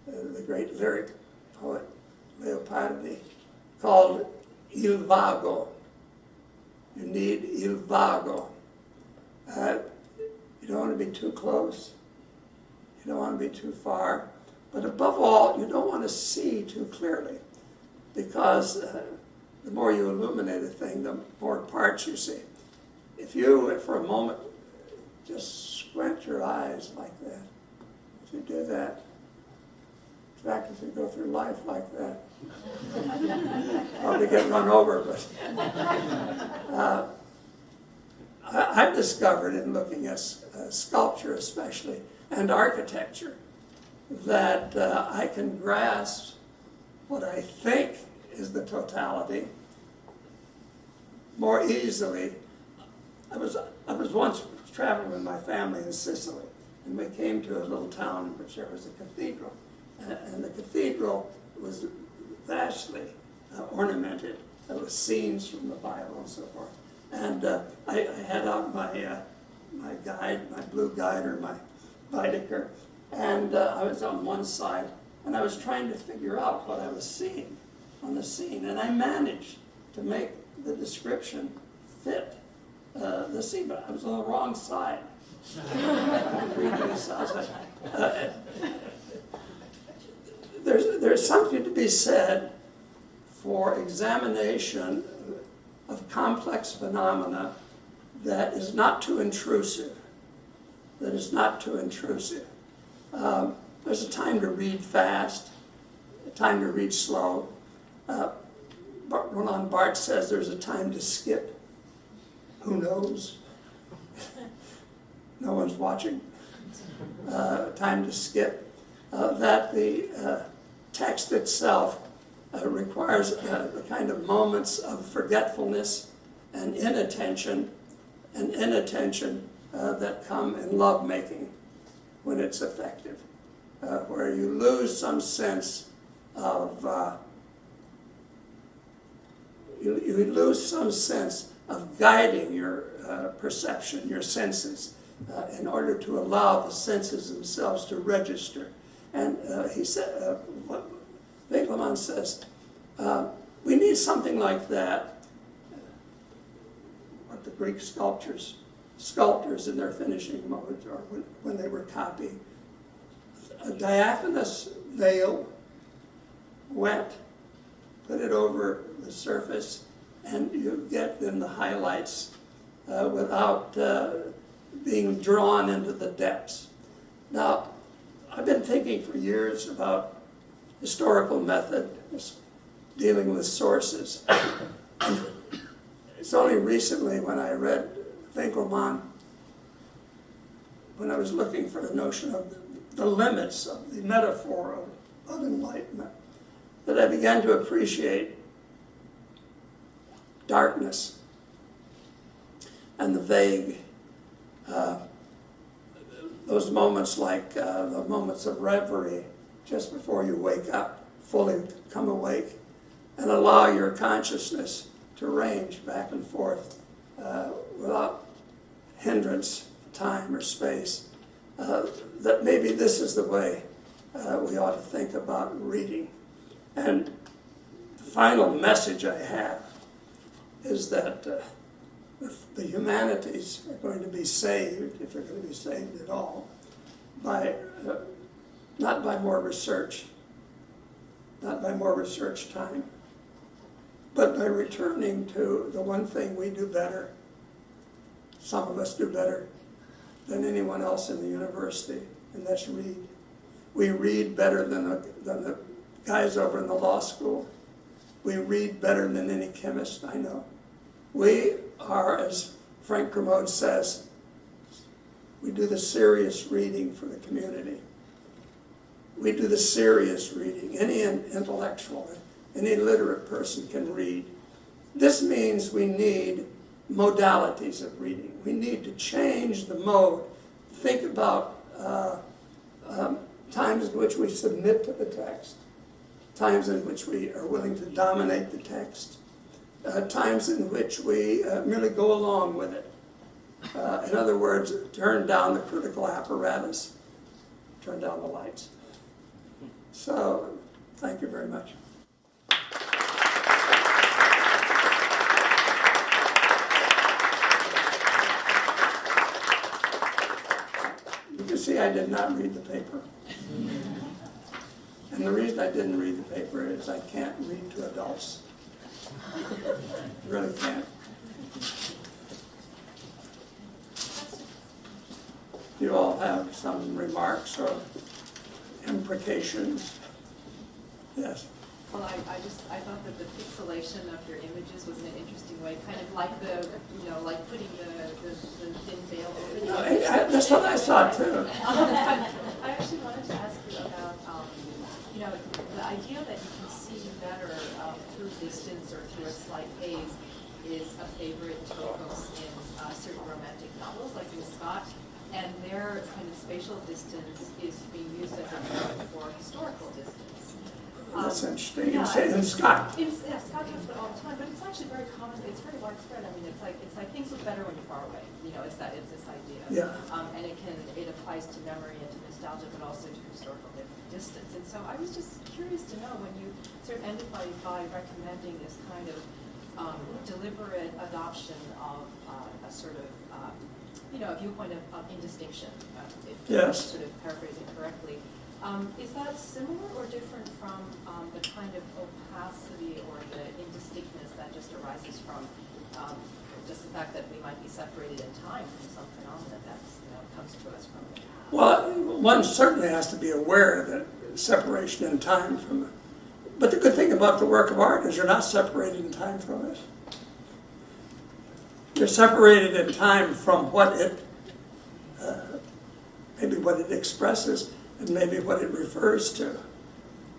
the great lyric poet Leopardi, called il vago. You need il vago. You don't want to be too close. You don't want to be too far. But above all, you don't want to see too clearly, because the more you illuminate a thing, the more parts you see. If you, for a moment, just squint your eyes like that, if you do that, in fact, if you go through life like that, probably get run over, but I've discovered in looking at sculpture especially, and architecture, that I can grasp what I think is the totality more easily. I was once traveling with my family in Sicily, and we came to a little town in which there was a cathedral, and the cathedral was vastly ornamented. There were scenes from the Bible and so forth. And I had out my guide, my blue guide or my Baedeker, and I was on one side, and I was trying to figure out what I was seeing on the scene, and I managed to make the description fit the scene, but I was on the wrong side. I was reading this. I was like, there's something to be said for examination of complex phenomena that is not too intrusive, that is not too intrusive. There's a time to read fast, a time to read slow. Roland Barthes says there's a time to skip. Who knows? No one's watching. Time to skip. That the text itself requires the kind of moments of forgetfulness and inattention that come in lovemaking when it's effective, where you lose some sense of you lose some sense of guiding your perception, your senses, in order to allow the senses themselves to register. And he said, Vigos says, we need something like that. What the Greek sculptors in their finishing mode, or when they were copying, a diaphanous veil, wet, put it over the surface, and you get then the highlights without being drawn into the depths. Now, I've been thinking for years about historical method, dealing with sources. It's only recently when I read Winkelmann, when I was looking for the notion of the limits of the metaphor of enlightenment, that I began to appreciate darkness and the vague, those moments like the moments of reverie just before you wake up, fully come awake, and allow your consciousness to range back and forth without hindrance, time or space. That maybe this is the way we ought to think about reading. And the final message I have is that the humanities are going to be saved, if they're going to be saved at all, by not by more research, not by more research time, but by returning to the one thing we do better, some of us do better than anyone else in the university, and that's read. We read better than the guys over in the law school. We read better than any chemist I know. We are, as Frank Kermode says, we do the serious reading for the community. We do the serious reading. Any intellectual, any literate person can read. This means we need modalities of reading. We need to change the mode. Think about times in which we submit to the text, times in which we are willing to dominate the text, times in which we merely go along with it. In other words, turn down the critical apparatus, turn down the lights. So, thank you very much. You can see I did not read the paper. And the reason I didn't read the paper is I can't read to adults. I really can't. You all have some remarks or imprecations? Yes. Well, I thought that the pixelation of your images was an interesting way, kind of like like putting the thin veil over the image. That's what I saw too. I actually wanted to ask you about, the idea that you can see better through distance or through a slight haze is a favorite tropos in certain romantic novels, like in Scott. And their kind of spatial distance is being used as a term for historical distance. That's interesting. You say in Scott. Scott does it all the time, but it's actually very common. It's very widespread. I mean, it's like things look better when you're far away. It's this idea. Yeah. And it applies to memory and to nostalgia, but also to historical distance. And so I was just curious to know when you sort of ended by recommending this kind of deliberate adoption of a sort of a viewpoint of indistinction, if I'm Yes. sort of paraphrasing correctly. Is that similar or different from the kind of opacity or the indistinctness that just arises from just the fact that we might be separated in time from some phenomena that's, comes to us from it. Well, one certainly has to be aware that separation in time from it. But the good thing about the work of art is you're not separated in time from it. You're separated in time from what it, maybe what it expresses and maybe what it refers to.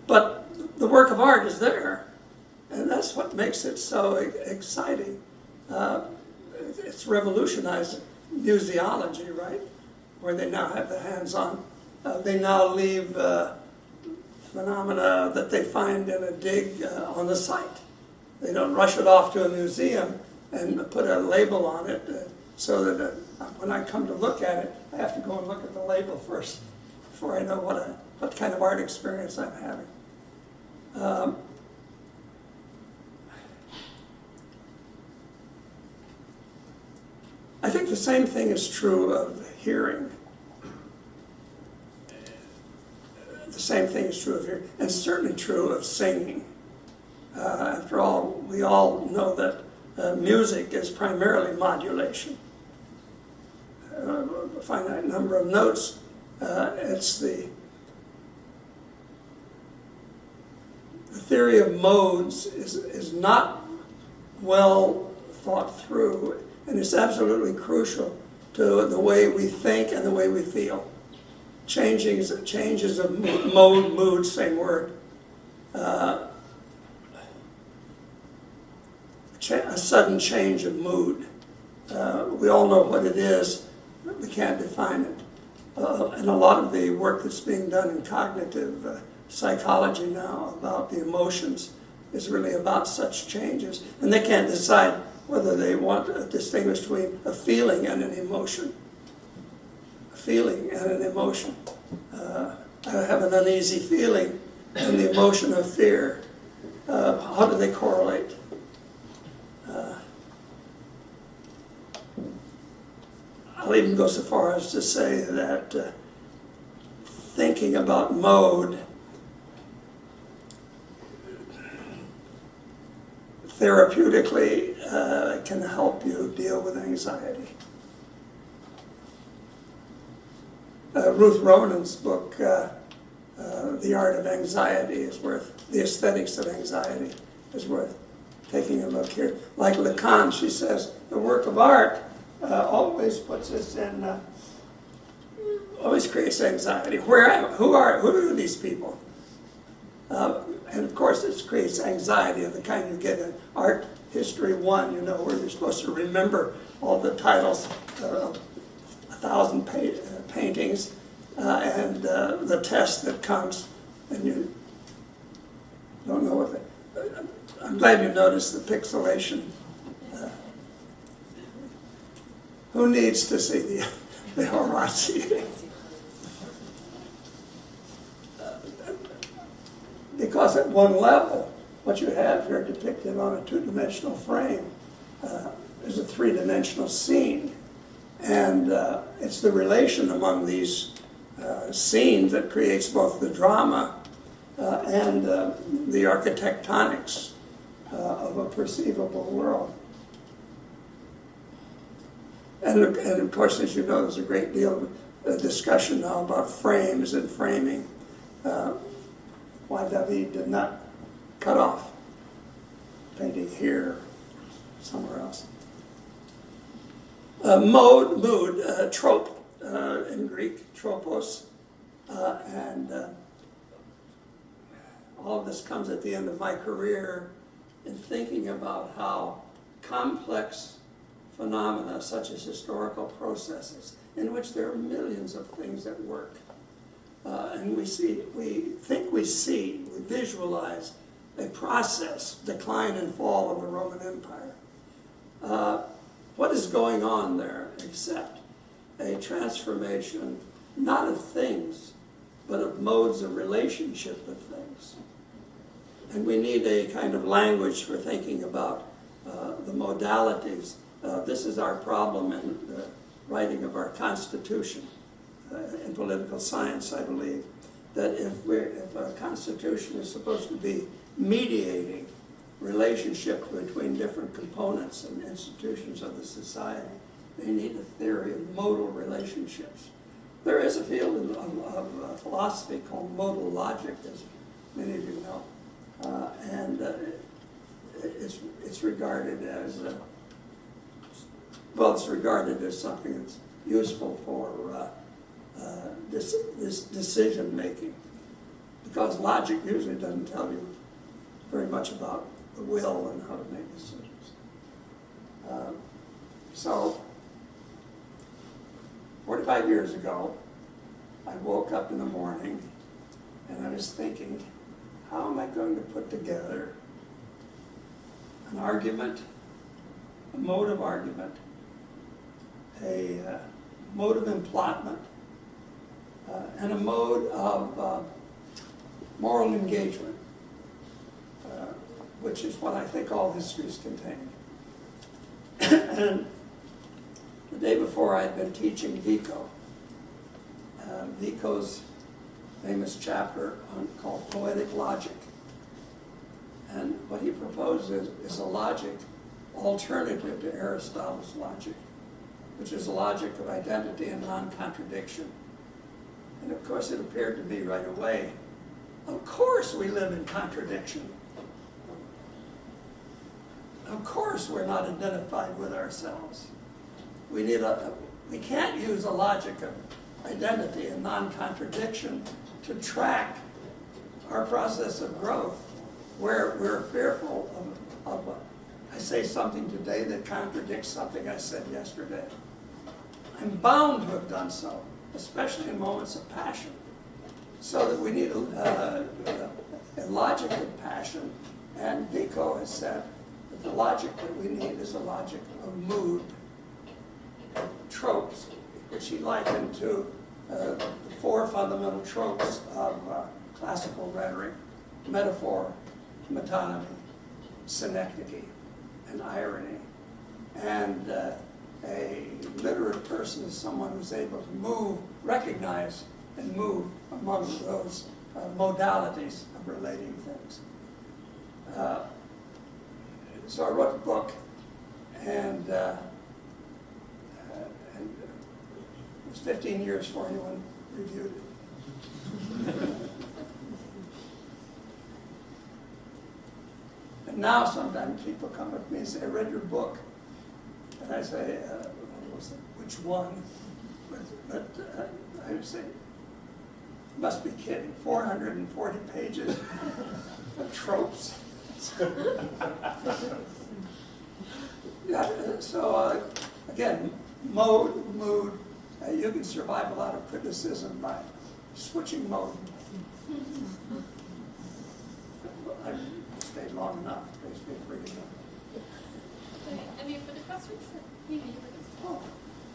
But the work of art is there, and that's what makes it so exciting. It's revolutionized museology, right? Where they now have the hands-on. They now leave phenomena that they find in a dig on the site. They don't rush it off to a museum and put a label on it so that when I come to look at it, I have to go and look at the label first before I know what kind of art experience I'm having. I think the same thing is true of hearing. The same thing is true of hearing, and certainly true of singing. After all, we all know that music is primarily modulation. A finite number of notes. It's the theory of modes is not well thought through, and it's absolutely crucial to the way we think and the way we feel. Changes of mode, mood, same word. A sudden change of mood. We all know what it is, but we can't define it. And a lot of the work that's being done in cognitive psychology now about the emotions is really about such changes. And they can't decide whether they want to distinguish between a feeling and an emotion. A feeling and an emotion. I have an uneasy feeling and the emotion of fear. How do they correlate? I'll even go so far as to say that thinking about mode therapeutically can help you deal with anxiety. Ruth Ronan's book, The Art of Anxiety, is worth, The Aesthetics of Anxiety, is worth taking a look here. Like Lacan, she says, the work of art always puts us in, always creates anxiety. Who are these people? And of course, it creates anxiety of the kind you get in Art History 1, where you're supposed to remember all the titles of 1,000 paintings and the test that comes, and you don't know what I'm glad you noticed the pixelation. Who needs to see the Horace? Because at one level, what you have here depicted on a two-dimensional frame is a three-dimensional scene. And it's the relation among these scenes that creates both the drama and the architectonics of a perceivable world. And of course, as you know, there's a great deal of discussion now about frames and framing. Why David did not cut off painting here, somewhere else. Mood, trope in Greek, tropos, and all of this comes at the end of my career in thinking about how complex phenomena such as historical processes in which there are millions of things at work. And we visualize a process, decline and fall of the Roman Empire. What is going on there except a transformation, not of things, but of modes of relationship with things? And we need a kind of language for thinking about the modalities. This is our problem in the writing of our Constitution. In political science, I believe, that if a constitution is supposed to be mediating relationship between different components and institutions of the society. They need a theory of modal relationships. There is a field of philosophy called modal logic, as many of you know, and it's regarded as it's regarded as something that's useful for this decision making, because logic usually doesn't tell you very much about the will and how to make decisions. So 45 years ago, I woke up in the morning and I was thinking, how am I going to put together an argument, a mode of argument, a mode of implotment, and a mode of moral engagement, which is what I think all histories contain. And the day before, I'd been teaching Vico. Vico's famous chapter called Poetic Logic. And what he proposes is a logic alternative to Aristotle's logic, which is a logic of identity and non-contradiction. And of course, it appeared to me right away, of course we live in contradiction. Of course we're not identified with ourselves. We can't use a logic of identity and non-contradiction to track our process of growth, where we're fearful of I say something today that contradicts something I said yesterday. I'm bound to have done so, especially in moments of passion. So that we need a logic of passion, and Vico has said that the logic that we need is a logic of mood, tropes, which he likened to the four fundamental tropes of classical rhetoric: metaphor, metonymy, synecdoche, and irony. And a literate person is someone who's able to recognize and move among those modalities of relating things. So I wrote a book, and it was 15 years before anyone reviewed it. And now sometimes people come up to me and say, I read your book. And I say, which one? But I would say, must be kidding, 440 pages of tropes. Yeah, so again, mood, you can survive a lot of criticism by switching mode. I've stayed long enough, please feel free to go. I mean, for the questions that maybe you Oh,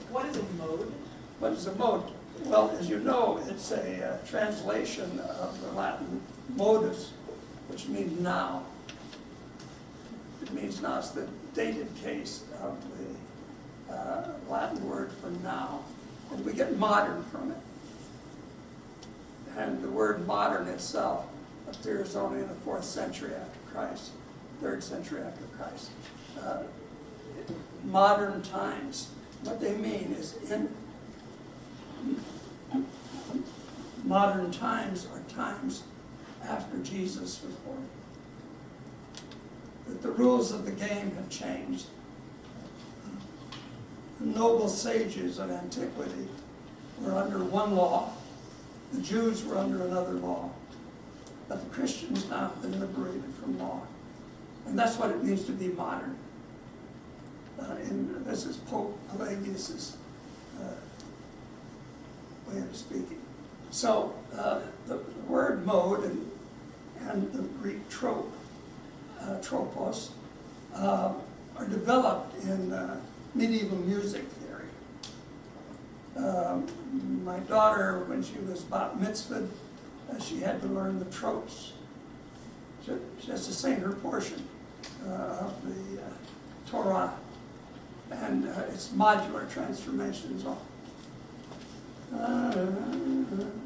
What is a mode? what is a mode? Well, as you know, it's a translation of the Latin modus, which means now. It means now. It's the dative case of the Latin word for now. And we get modern from it. And the word modern itself appears only in the 4th century after Christ, 3rd century after Christ. Modern times, what they mean is in modern times are times after Jesus was born. That the rules of the game have changed. The noble sages of antiquity were under one law. The Jews were under another law. But the Christians now have been liberated from law. And that's what it means to be modern. And this is Pope Pelagius's way of speaking. So the word mode and the Greek trope, tropos, are developed in medieval music theory. My daughter, when she was bat mitzvahed, she had to learn the tropes. She has to sing her portion of the Torah, and it's modular transformations.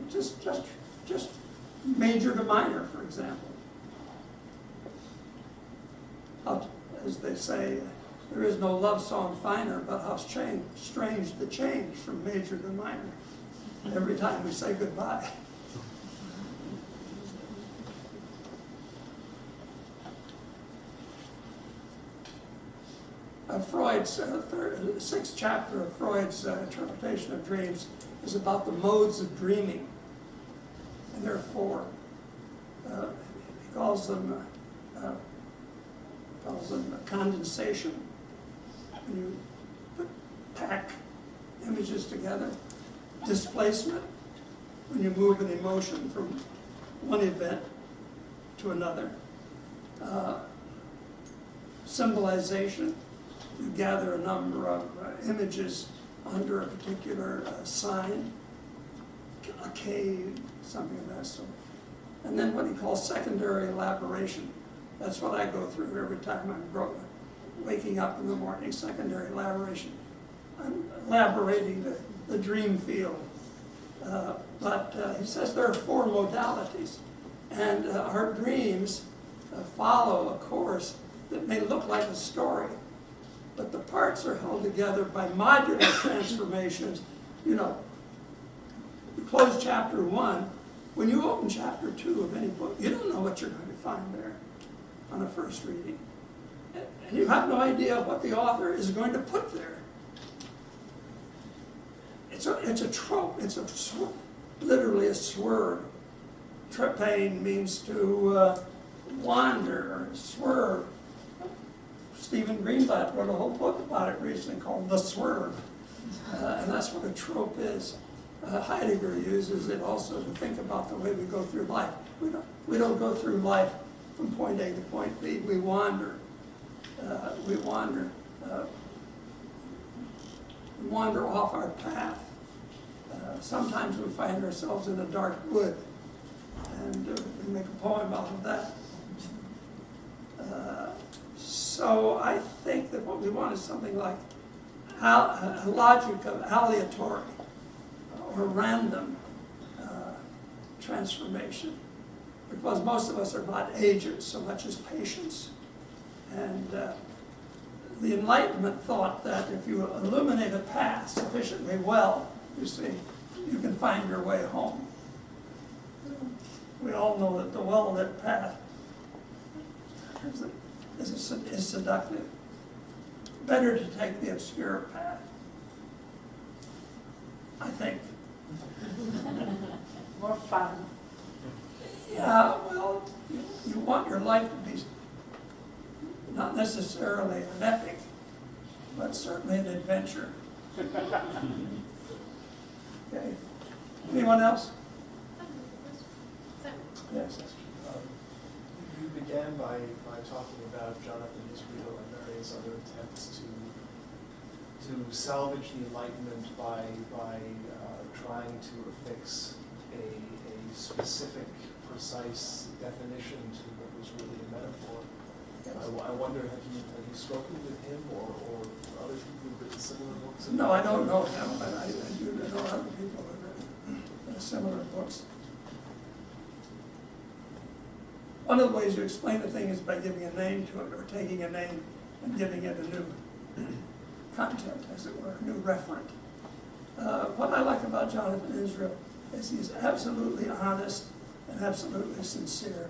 Just major to minor, for example. how, as they say, there is no love song finer, but how strange the change from major to minor every time we say goodbye. Freud's sixth chapter of Freud's interpretation of dreams is about the modes of dreaming, and there are four. He calls them condensation, when you pack images together; displacement, when you move an emotion from one event to another; symbolization, you gather a number of images under a particular sign, a cave, something of that sort. And then what he calls secondary elaboration. That's what I go through every time I'm waking up in the morning, secondary elaboration. I'm elaborating the dream field. But he says there are four modalities, and our dreams follow a course that may look like a story, but the parts are held together by modular transformations. You know, you close chapter 1, when you open chapter 2 of any book, you don't know what you're going to find there on a first reading. And you have no idea what the author is going to put there. It's a trope, literally a swerve. Trepane means to wander or swerve. Stephen Greenblatt wrote a whole book about it recently called The Swerve, and that's what a trope is. Heidegger uses it also to think about the way we go through life. We don't go through life from point A to point B. We wander. We wander off our path. Sometimes we find ourselves in a dark wood, and we make a poem out of that. So I think that what we want is something like a logic of aleatory or random transformation, because most of us are not agents so much as patients. And the Enlightenment thought that if you illuminate a path sufficiently well, you see, you can find your way home. We all know that the well-lit path is seductive. Better to take the obscure path, I think. More fun. Yeah, well, you want your life to be not necessarily an epic, but certainly an adventure. Okay. Anyone else? Yes. You began by talking about Jonathan Israel and various other attempts to salvage the Enlightenment by trying to affix a specific, precise definition to what was really a metaphor. I wonder, have you spoken with him or other people who've written similar books? No, I don't know him, but I do know other people who have written similar books. One of the ways you explain a thing is by giving a name to it, or taking a name and giving it a new content, as it were, a new referent. What I like about Jonathan Israel is he's absolutely honest and absolutely sincere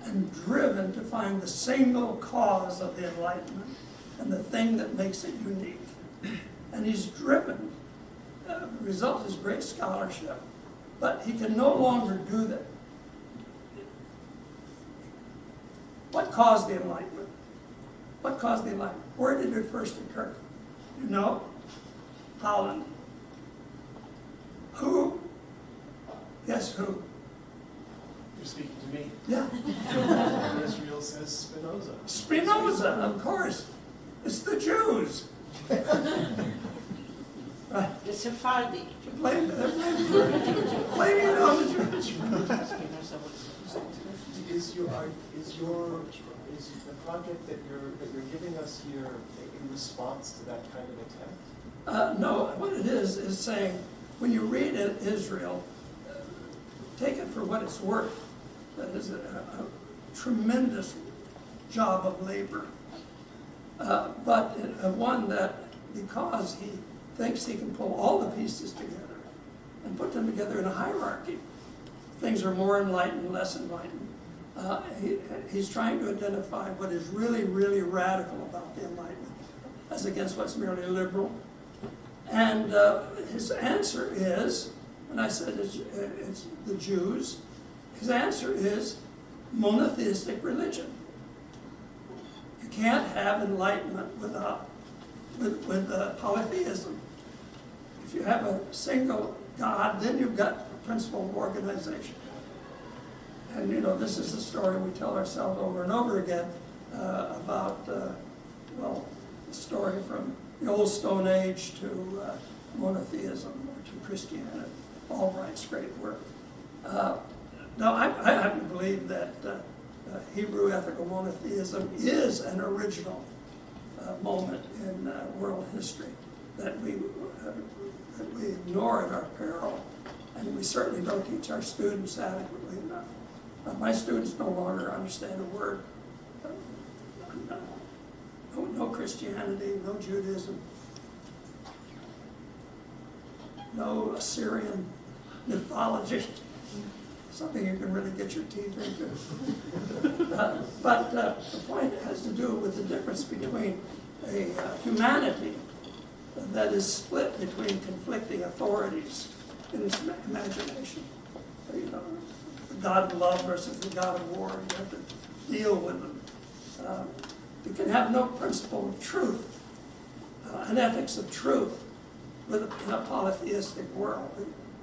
and driven to find the single cause of the Enlightenment and the thing that makes it unique. And he's driven. The result is great scholarship, but he can no longer do that. What caused the Enlightenment? What caused the Enlightenment? Where did it first occur? You know? Holland. Who? Guess who? You're speaking to me. Yeah. Israel says Spinoza. Spinoza, of course. It's the Jews. Right. The Sephardi. Blame it on the Jews. Is the project that you're giving us here in response to that kind of attempt? No, what it is saying, when you read Israel, take it for what it's worth. That is a tremendous job of labor but one that, because he thinks he can pull all the pieces together and put them together in a hierarchy, things are more enlightened, less enlightened. He's trying to identify what is really, really radical about the Enlightenment as against what's merely liberal. And his answer is, when I said it's the Jews, his answer is monotheistic religion. You can't have enlightenment with polytheism. If you have a single God, then you've got the principle of organization. And you know, this is the story we tell ourselves over and over again about, well, the story from the old Stone Age to monotheism or to Christianity. Albright's great work. Now, I happen to believe that Hebrew ethical monotheism is an original moment in world history that we ignore at our peril, and we certainly don't teach our students adequately enough. My students no longer understand a word. No Christianity, no Judaism, no Assyrian mythology, something you can really get your teeth into. But the point has to do with the difference between a humanity that is split between conflicting authorities in its imagination. You know, the God of love versus the God of war. You have to deal with them. You can have no principle of truth, an ethics of truth, in a polytheistic world,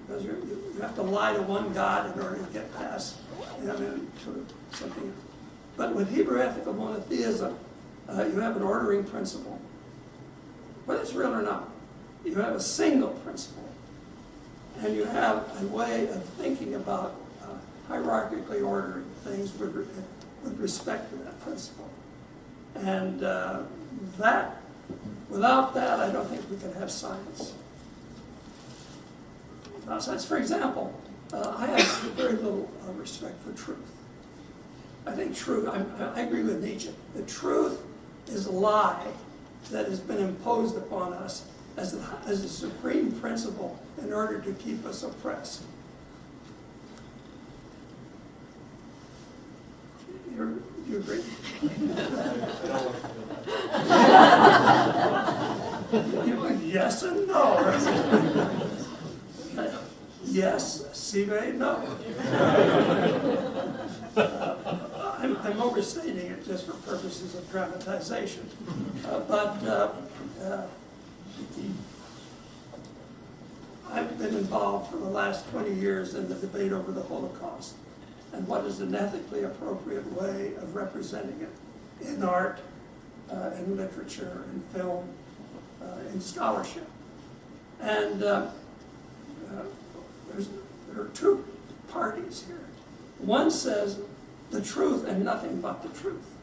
because you have to lie to one God in order to get past, to something. But with Hebrew ethical monotheism, you have an ordering principle, whether it's real or not. You have a single principle, and you have a way of thinking about hierarchically ordering things with respect to that principle. And without that, I don't think we can have science. Without science, for example, I have very little respect for truth. I think truth, I agree with Nietzsche, the truth is a lie that has been imposed upon us as a supreme principle in order to keep us oppressed. You agree? Yes and no. Yes, Sive, no. I'm overstating it just for purposes of dramatization. I've been involved for the last 20 years in the debate over the Holocaust and what is an ethically appropriate way of representing it in art, in literature, in film, in scholarship. And there are two parties here. One says the truth and nothing but the truth.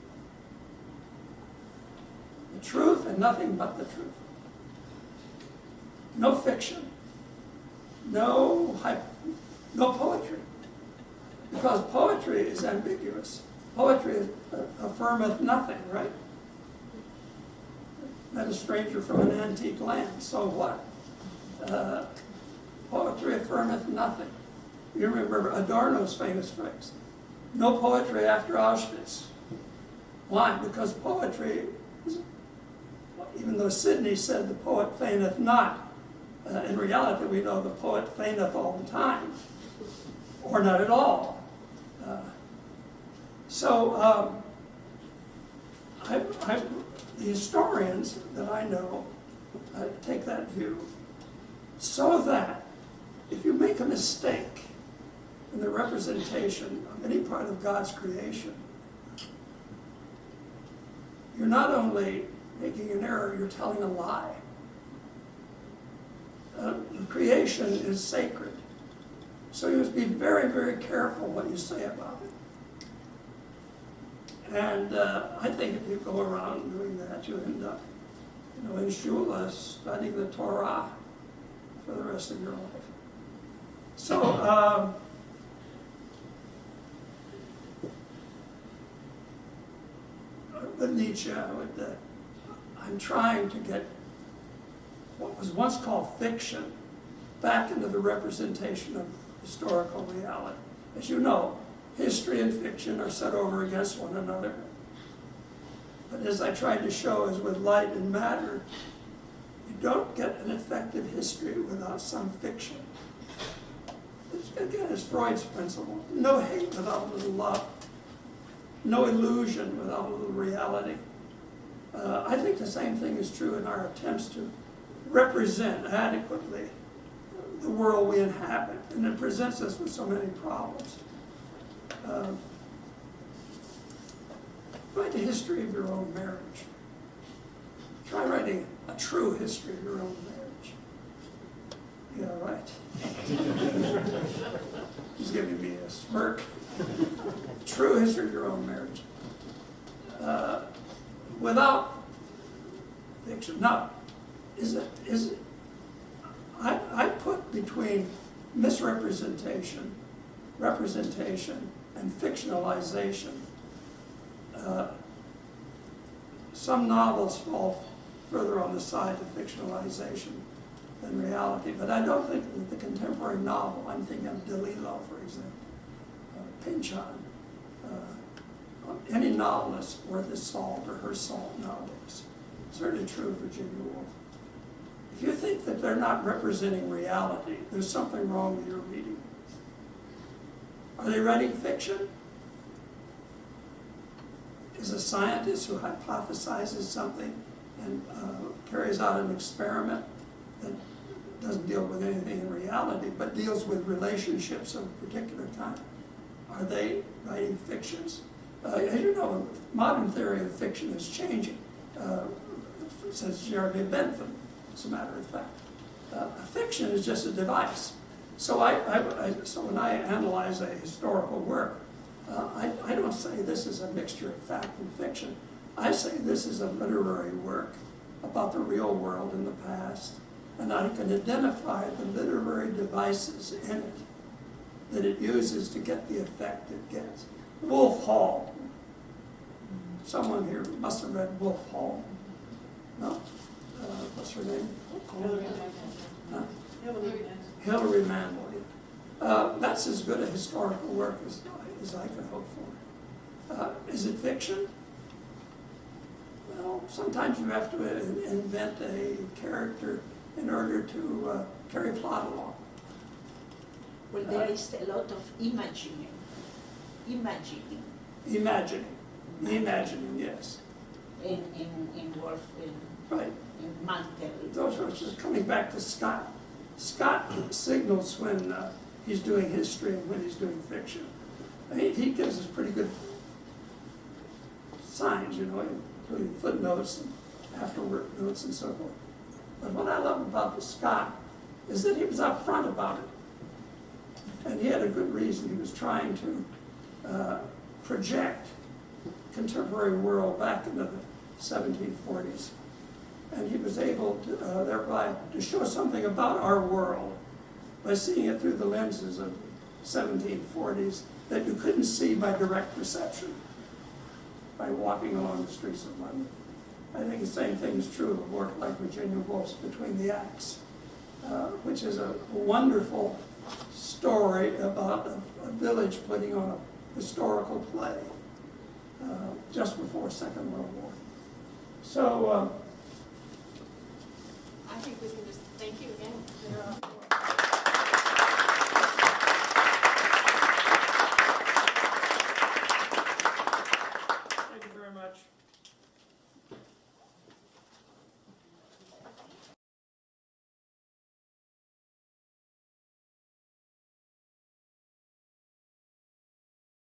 The truth and nothing but the truth. No fiction. No poetry. Because poetry is ambiguous. Poetry affirmeth nothing, right? Met a stranger from an antique land, so what? Poetry affirmeth nothing. You remember Adorno's famous phrase, no poetry after Auschwitz. Why? Because poetry, even though Sidney said the poet feigneth not, in reality we know the poet feigneth all the time, or not at all. The historians that I know take that view, so that if you make a mistake in the representation of any part of God's creation, you're not only making an error, you're telling a lie. The creation is sacred, so you must be very, very careful what you say about it. And I think if you go around doing that, you end up, in shul studying the Torah for the rest of your life. So, with Nietzsche, I'm trying to get what was once called fiction back into the representation of historical reality. As you know, history and fiction are set over against one another. But as I tried to show, as with light and matter, you don't get an effective history without some fiction. Again, it's Freud's principle. No hate without a little love. No illusion without a little reality. I think the same thing is true in our attempts to represent adequately the world we inhabit, and it presents us with so many problems. Write a history of your own marriage. Try writing a true history of your own marriage. Yeah, right. He's giving me a smirk. True history of your own marriage. Without fiction. Now, is it? I put between misrepresentation, representation, and fictionalization. Some novels fall further on the side of fictionalization than reality, but I don't think that the contemporary novel, I'm thinking of DeLillo, for example, Pynchon, any novelist worth his salt or her salt nowadays. Certainly true of Virginia Woolf. If you think that they're not representing reality, there's something wrong with your reading. Are they writing fiction? Is a scientist who hypothesizes something and carries out an experiment that doesn't deal with anything in reality, but deals with relationships of a particular kind, are they writing fictions? As you know, modern theory of fiction is changing, says Jeremy Bentham, as a matter of fact. A fiction is just a device. So so when I analyze a historical work, I don't say this is a mixture of fact and fiction. I say this is a literary work about the real world in the past, and I can identify the literary devices in it that it uses to get the effect it gets. Wolf Hall. Someone here must have read Wolf Hall. No? What's her name? Hilary Mantel. That's as good a historical work as I could hope for. Is it fiction? Well, sometimes you have to invent a character in order to carry plot along. Well, there is a lot of imagining, Yes. in Wolf, Right. in Mantel. Those are just coming back to Scott. Scott signals when he's doing history and when he's doing fiction. I mean, he gives us pretty good signs, you know, including footnotes and afterword notes and so forth. But what I love about the Scott is that he was upfront about it. And he had a good reason. He was trying to project contemporary world back into the 1740s. And he was able to, thereby to show something about our world by seeing it through the lenses of 1740s that you couldn't see by direct perception, by walking along the streets of London. I think the same thing is true of a work like Virginia Woolf's Between the Acts, which is a wonderful story about a village putting on a historical play just before Second World War. So I think we can just thank you again.